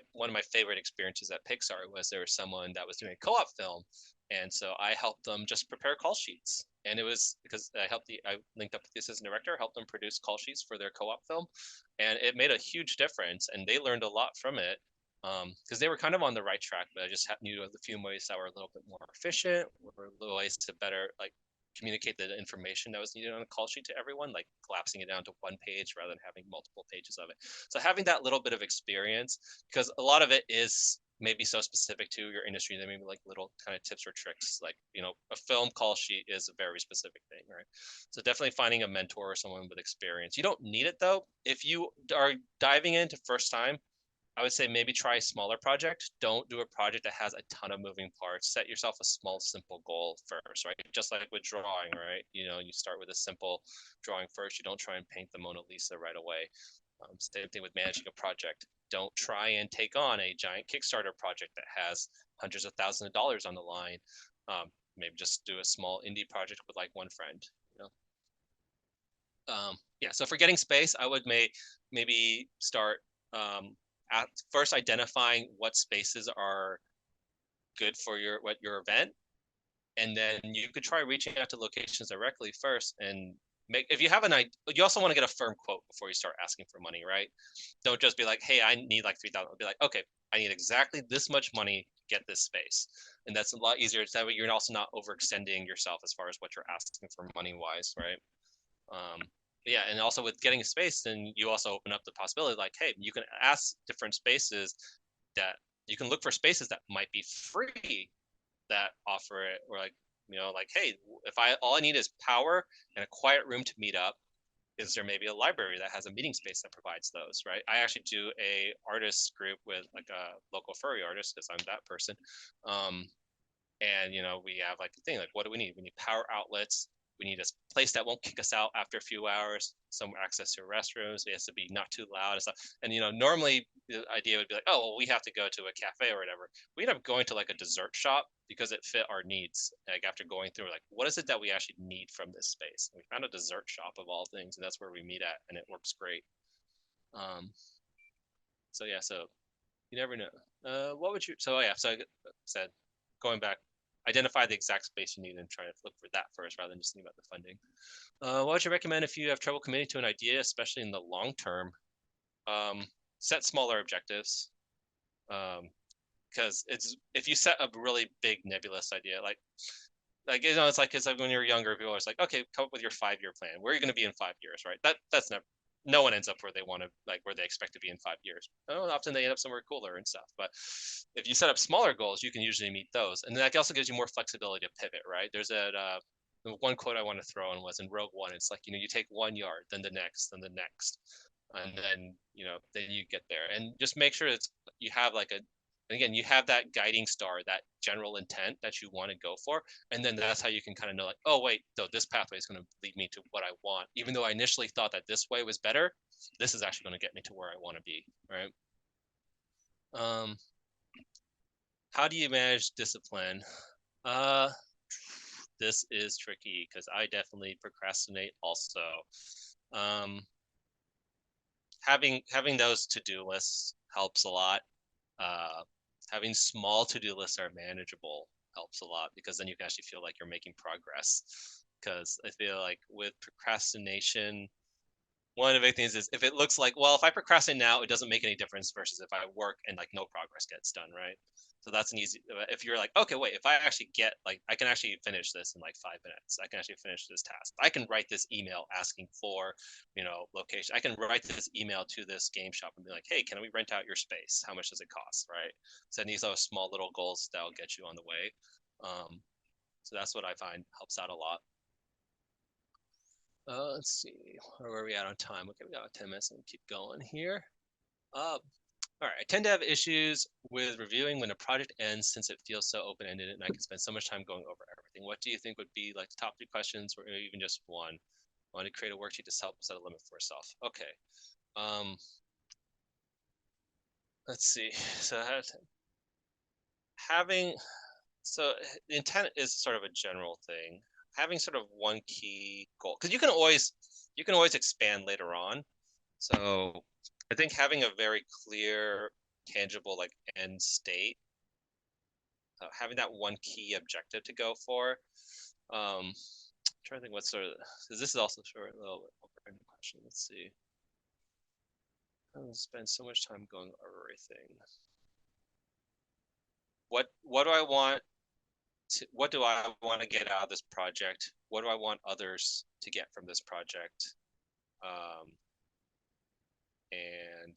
favorite experiences at Pixar was there was someone that was doing a co-op film, and so I helped them just prepare call sheets. And it was because I linked up with the assistant director, helped them produce call sheets for their co-op film, and it made a huge difference. And they learned a lot from it, because they were kind of on the right track, but I just knew a few ways that were a little bit more efficient, or little ways to better like communicate the information that was needed on a call sheet to everyone, like collapsing it down to one page rather than having multiple pages of it. So having that little bit of experience, because a lot of it is maybe so specific to your industry that maybe like little kind of tips or tricks, like, you know, a film call sheet is a very specific thing, right? So definitely finding a mentor or someone with experience. You don't need it though. If you are diving into first time, I would say maybe try a smaller project. Don't do a project that has a ton of moving parts. Set yourself a small, simple goal first, right? Just like with drawing, right? You know, you start with a simple drawing first. You don't try and paint the Mona Lisa right away. Same thing with managing a project. Don't try and take on a giant Kickstarter project that has hundreds of thousands of dollars on the line. Maybe just do a small indie project with like one friend. You know? Yeah. So for getting space, I would maybe start at first identifying what spaces are good for your event, and then you could try reaching out to locations directly first and make, if you have an idea, you also want to get a firm quote before you start asking for money, right? Don't just be like, hey, I need like 3,000. Be like, okay, I need exactly this much money to get this space. And that's a lot easier. That way you're also not overextending yourself as far as what you're asking for money wise, right? Yeah, and also with getting a space, then you also open up the possibility like, hey, you can ask different spaces that you can look for spaces that might be free that offer it, or like, you know, like, hey, if all I need is power and a quiet room to meet up, is there maybe a library that has a meeting space that provides those, right? I actually do a artist group with like a local furry artist because I'm that person. And you know, we have like a thing like, what do we need? We need power outlets. We need a place that won't kick us out after a few hours. Some access to restrooms. It has to be not too loud and stuff. And you know, normally the idea would be like, oh, well, we have to go to a cafe or whatever. We end up going to like a dessert shop because it fit our needs. Like after going through, like, what is it that we actually need from this space? And we found a dessert shop of all things, and that's where we meet at, and it works great. So yeah, so you never know. What would you? So yeah, so I said, going back, identify the exact space you need and try to look for that first rather than just think about the funding. What would you recommend if you have trouble committing to an idea, especially in the long term? Set smaller objectives. Because it's, if you set a really big nebulous idea, like you know, it's like when you're younger, people are always like, okay, come up with your 5-year plan. Where are you going to be in 5 years, right? That's never, no one ends up where they want to, like where they expect to be in 5 years. Oh, often they end up somewhere cooler and stuff. But if you set up smaller goals, you can usually meet those, and that also gives you more flexibility to pivot, right? There's the one quote I want to throw in was in Rogue One. It's like, you know, you take 1 yard, then the next, and then, you know, then you get there, and just make sure it's, you have like a, and again, you have that guiding star, that general intent that you want to go for. And then that's how you can kind of know like, oh, wait, though, this pathway is going to lead me to what I want. Even though I initially thought that this way was better, this is actually going to get me to where I want to be, right? How do you manage discipline? This is tricky because I definitely procrastinate also. Having those to-do lists helps a lot. Having small to-do lists are manageable helps a lot, because then you can actually feel like you're making progress. Because I feel like with procrastination, one of the big things is if it looks like, well, if I procrastinate now, it doesn't make any difference versus if I work and like no progress gets done, right? So that's an easy, if you're like, okay, wait, if I actually get like, I can actually finish this in like 5 minutes. I can actually finish this task. I can write this email asking for, you know, location. I can write this email to this game shop and be like, hey, can we rent out your space? How much does it cost, right? So these are small little goals that'll get you on the way. So that's what I find helps out a lot. Let's see, where are we at on time? Okay, we got 10 minutes and keep going here. All right, I tend to have issues with reviewing when a project ends since it feels so open-ended and I can spend so much time going over everything. What do you think would be like the top 3 questions, or even just one? I want to create a worksheet to help set a limit for yourself. Okay. Let's see. So having, so the intent is sort of a general thing. Having sort of one key goal, because you can always expand later on. So I think having a very clear, tangible like end state, having that one key objective to go for. I'm trying to think what sort of, because this is also sort of a little bit of a question. Let's see. I don't spend so much time going over everything. What do I want what do I want to get out of this project? What do I want others to get from this project? And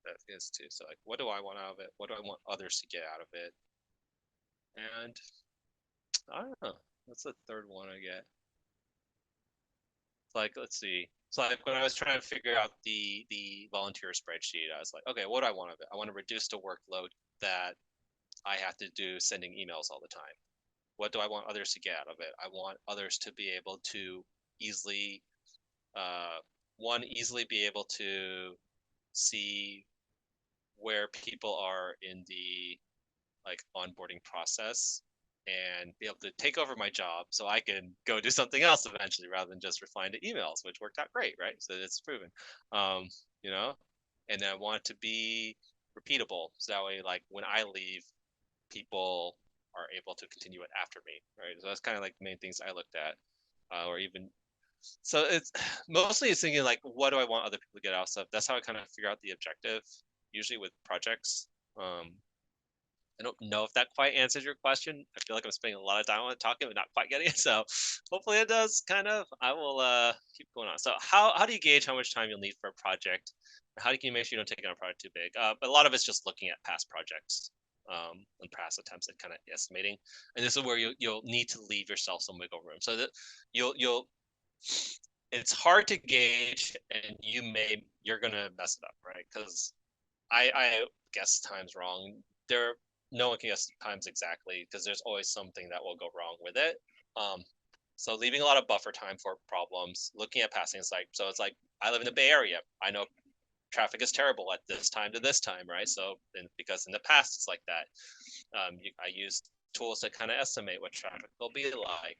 that is too. So like, what do I want out of it? What do I want others to get out of it? And I don't know. What's the third one I get? Like, let's see. So like when I was trying to figure out the volunteer spreadsheet, I was like, okay, what do I want of it? I want to reduce the workload that I have to do sending emails all the time. What do I want others to get out of it? I want others to be able to easily, easily be able to see where people are in the like onboarding process and be able to take over my job so I can go do something else eventually rather than just replying to emails, which worked out great, right? So it's proven. You know, and then I want it to be repeatable. So that way, like when I leave, people are able to continue it after me, right? So that's kind of like the main things I looked at, or even so it's mostly it's thinking like, what do I want other people to get out of stuff? That's how I kind of figure out the objective, usually with projects. I don't know if that quite answers your question. I feel like I'm spending a lot of time on it talking, but not quite getting it. So hopefully it does kind of. I will keep going on. So how do you gauge how much time you'll need for a project? How do you make sure you don't take on a project too big? But a lot of it's just looking at past projects and past attempts and kind of estimating. And this is where you'll need to leave yourself some wiggle room so that you'll it's hard to gauge and you're gonna mess it up, right? Because I guess time's wrong. No one can guess times exactly because there's always something that will go wrong with it. So leaving a lot of buffer time for problems, looking at passing it's like so it's like I live in the Bay Area. I know traffic is terrible at this time to this time, right? So because in the past it's like that. I use tools to kind of estimate what traffic will be like,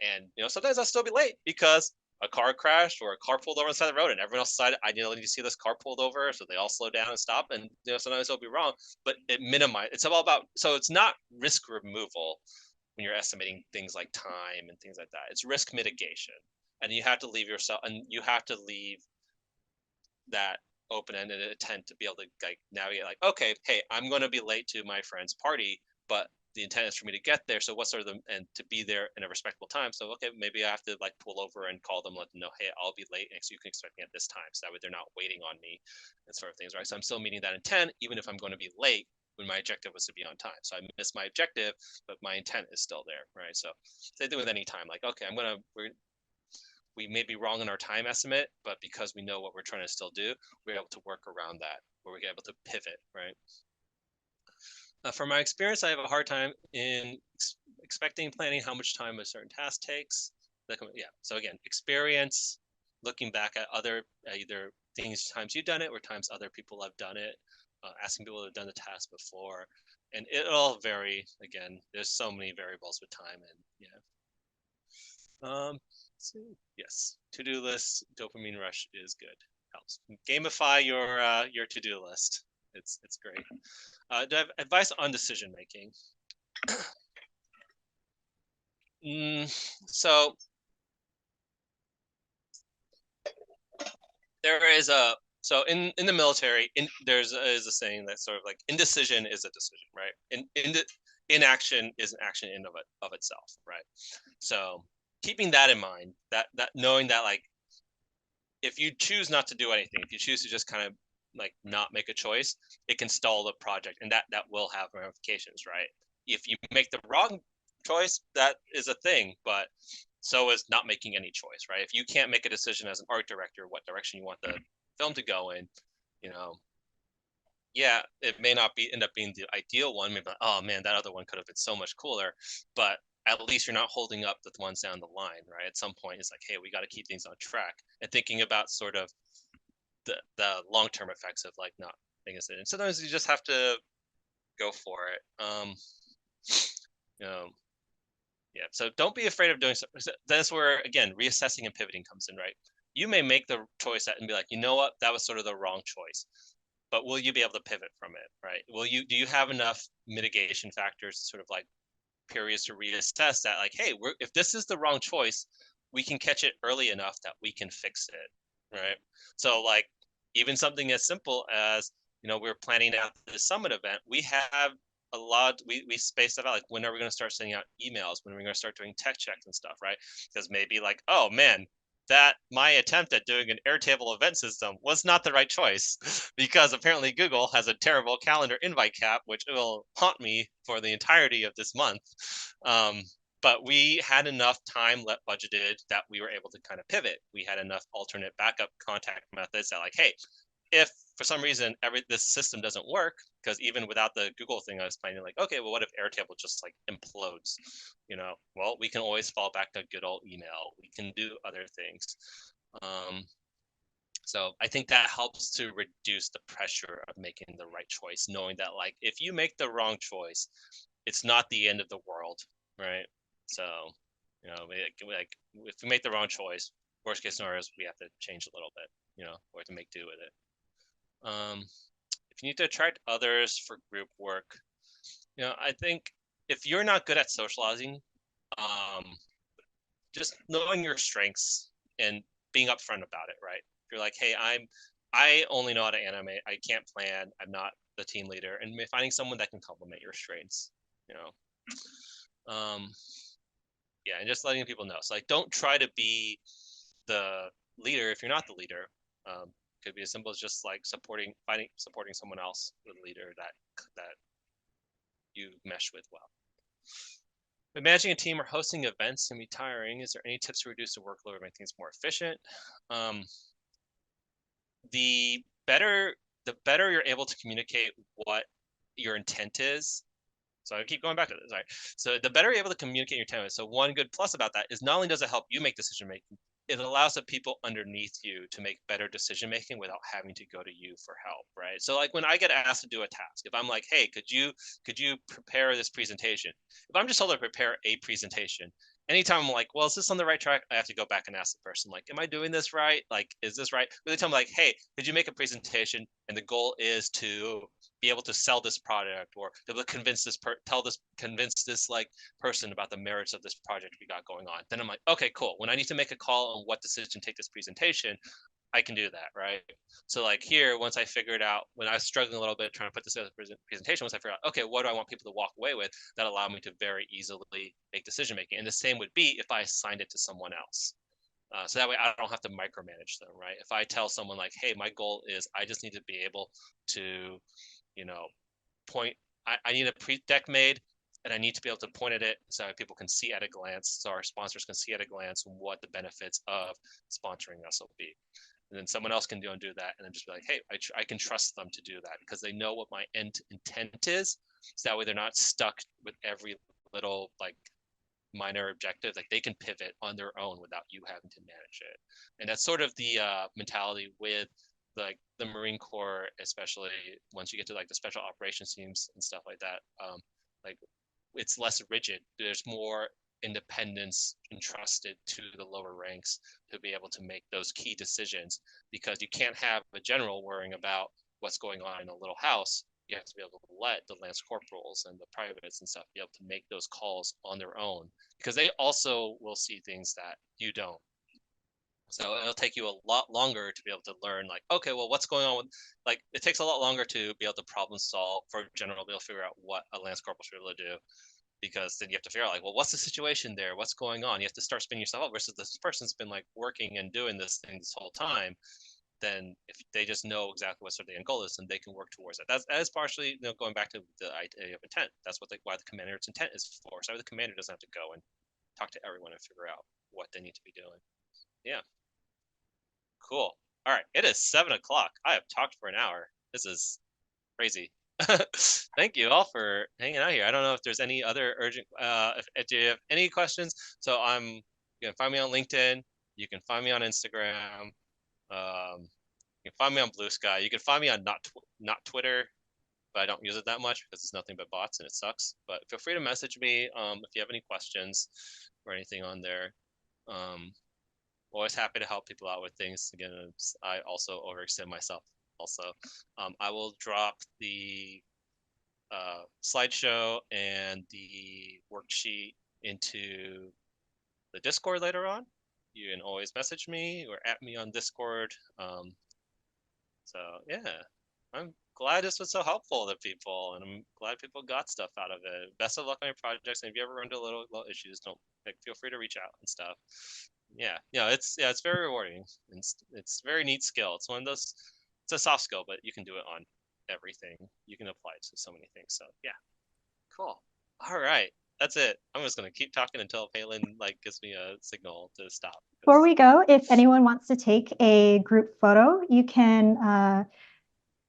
and sometimes I'll still be late because a car crashed or a car pulled over on the side of the road and everyone else decided I need to see this car pulled over, so they all slow down and stop. And sometimes it'll be wrong, but it's all about, so it's not risk removal when you're estimating things like time and things like that. It's risk mitigation, and you have to leave that open-ended intent to be able to like navigate like, okay, hey, I'm going to be late to my friend's party, but the intent is for me to get there. So what's sort of and to be there in a respectable time. So okay, maybe I have to like pull over and call them, let them know, hey, I'll be late, and so you can expect me at this time. So that way they're not waiting on me and sort of things, right? So I'm still meeting that intent, even if I'm going to be late when my objective was to be on time. So I missed my objective, but my intent is still there, right? So same thing with any time. Like, okay, we may be wrong in our time estimate, but because we know what we're trying to still do, we're able to work around that, where we're able to pivot, right? From my experience, I have a hard time in expecting planning how much time a certain task takes. Yeah, so again, experience, looking back at other either times you've done it or times other people have done it, asking people who have done the task before, and it'll vary. Again, there's so many variables with time, and yeah. Yes, to-do list, dopamine rush is good. Helps gamify your to-do list. It's great. Do I have advice on decision making? So there is in the military there's is a saying that's sort of like indecision is a decision, right? Inaction is an action in of itself, right? So keeping that in mind, that knowing that like if you choose not to do anything, if you choose to just kind of like not make a choice, it can stall the project, and that will have ramifications, right? If you make the wrong choice, that is a thing, but so is not making any choice, right? If you can't make a decision as an art director what direction you want the film to go in, yeah, it may not end up being the ideal one. Maybe like, oh man, that other one could have been so much cooler, but at least you're not holding up the ones down the line, right? At some point, it's like, hey, we got to keep things on track, and thinking about sort of the long-term effects of like not making a decision. Sometimes you just have to go for it. Yeah. So don't be afraid of doing something. That's where again reassessing and pivoting comes in, right? You may make the choice and be like, you know what, that was sort of the wrong choice, but will you be able to pivot from it, right? Do you have enough mitigation factors, sort of like periods to reassess that, like, hey, if this is the wrong choice, we can catch it early enough that we can fix it, right? So like even something as simple as we're planning out the summit event, we have a lot, we space that out, like when are we going to start sending out emails, when are we going to start doing tech checks and stuff, right? Because maybe like, oh man, that my attempt at doing an Airtable event system was not the right choice because apparently Google has a terrible calendar invite cap, which will haunt me for the entirety of this month. But we had enough time left budgeted that we were able to kind of pivot. We had enough alternate backup contact methods that like, hey, if for some reason this system doesn't work, because even without the Google thing, I was planning like, okay, well, what if Airtable just like implodes? Well, we can always fall back to good old email. We can do other things. So I think that helps to reduce the pressure of making the right choice, knowing that like if you make the wrong choice, it's not the end of the world, right? So, like if we make the wrong choice, worst case scenarios, we have to change a little bit, or to make do with it. If you need to attract others for group work, I think if you're not good at socializing, just knowing your strengths and being upfront about it, right? If you're like, hey, I only know how to animate, I can't plan, I'm not the team leader, and finding someone that can complement your strengths, yeah, and just letting people know. So like, don't try to be the leader if you're not the leader. Could be as simple as just like supporting someone else with a leader that you mesh with well. But managing a team or hosting events can be tiring. Is there any tips to reduce the workload or make things more efficient? The better you're able to communicate what your intent is. So I keep going back to this. Right. So the better you're able to communicate your intent. So one good plus about that is not only does it help you make decision making, it allows the people underneath you to make better decision making without having to go to you for help, right? So like when I get asked to do a task, if I'm like, hey, could you prepare this presentation? If I'm just told to prepare a presentation, anytime I'm like, well, is this on the right track? I have to go back and ask the person, like, am I doing this right? Like, is this right? But they tell me like, hey, could you make a presentation? And the goal is to be able to sell this product or to be able to convince this like person about the merits of this project we got going on. Then I'm like, okay, cool. When I need to make a call on what decision to take this presentation, I can do that, right? So like here, once I figured out, when I was struggling a little bit trying to put this as a presentation, once I figured out, okay, what do I want people to walk away with, that allowed me to very easily make decision making. And the same would be if I assigned it to someone else. So that way I don't have to micromanage them, right? If I tell someone like, hey, my goal is I just need to be able to, point, I need a deck made and I need to be able to point at it so people can see at a glance, so our sponsors can see at a glance what the benefits of sponsoring us will be. And then someone else can do that and then just be like, hey, I can trust them to do that because they know what my end intent is. So that way they're not stuck with every little like minor objective. Like they can pivot on their own without you having to manage it. And that's sort of the mentality with like the Marine Corps, especially once you get to like the special operations teams and stuff like that. Like it's less rigid. There's more independence entrusted to the lower ranks to be able to make those key decisions because you can't have a general worrying about what's going on in a little house. You have to be able to let the lance corporals and the privates and stuff be able to make those calls on their own because they also will see things that you don't. So it'll take you a lot longer to be able to learn like, okay, well, what's going on with, like, it takes a lot longer to be able to problem solve for general, be able to figure out what a lance corporal should be able to do. Because then you have to figure out like, well, what's the situation there? What's going on? You have to start spinning yourself up versus this person's been like working and doing this thing this whole time. Then if they just know exactly what sort of the end goal is, then they can work towards it. That is partially, going back to the idea of intent. That's what why the commander's intent is for. So the commander doesn't have to go and talk to everyone and figure out what they need to be doing. Yeah. Cool. All right. It is 7 o'clock. I have talked for an hour. This is crazy. Thank you all for hanging out here. I don't know if there's any other urgent, if you have any questions. So you can find me on LinkedIn. You can find me on Instagram. You can find me on Blue Sky. You can find me on not Twitter, but I don't use it that much because it's nothing but bots and it sucks. But feel free to message me if you have any questions or anything on there. Always happy to help people out with things. Again, I also overextend myself. Also, I will drop the slideshow and the worksheet into the Discord later on. You can always message me or at me on Discord. So yeah, I'm glad this was so helpful to people, and I'm glad people got stuff out of it. Best of luck on your projects, and if you ever run into little issues, don't feel free to reach out and stuff. Yeah, it's very rewarding. It's very neat skill. It's one of those. It's a soft skill, but you can do it on everything. You can apply it to so many things. So yeah, cool. All right, that's it. I'm just gonna keep talking until Palin like gives me a signal to stop. Before we go, if anyone wants to take a group photo, you can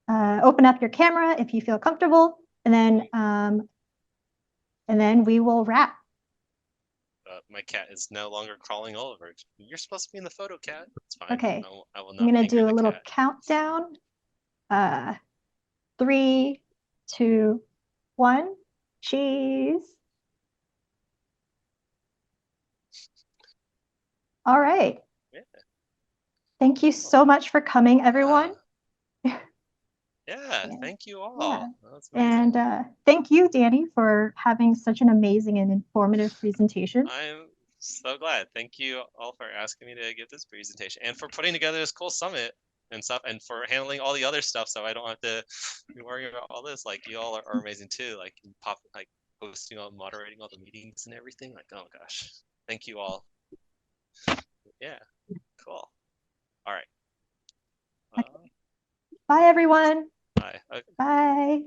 open up your camera if you feel comfortable, and then we will wrap. My cat is no longer crawling all over. You're supposed to be in the photo, cat. It's fine. Okay. I will I'm not gonna anger do a the little cat. countdown. 3, 2, 1. Cheese. All right. Yeah. Thank you so much for coming, everyone. Yeah, thank you all. Yeah. That's amazing. And thank you, Dani, for having such an amazing and informative presentation. I'm so glad. Thank you all for asking me to give this presentation and for putting together this cool summit and stuff, and for handling all the other stuff so I don't have to be worrying about all this. Like, you all are amazing too. Like, hosting all, moderating all the meetings and everything. Like, oh gosh, thank you all. Yeah, cool. All right. Bye, everyone. Bye. Bye.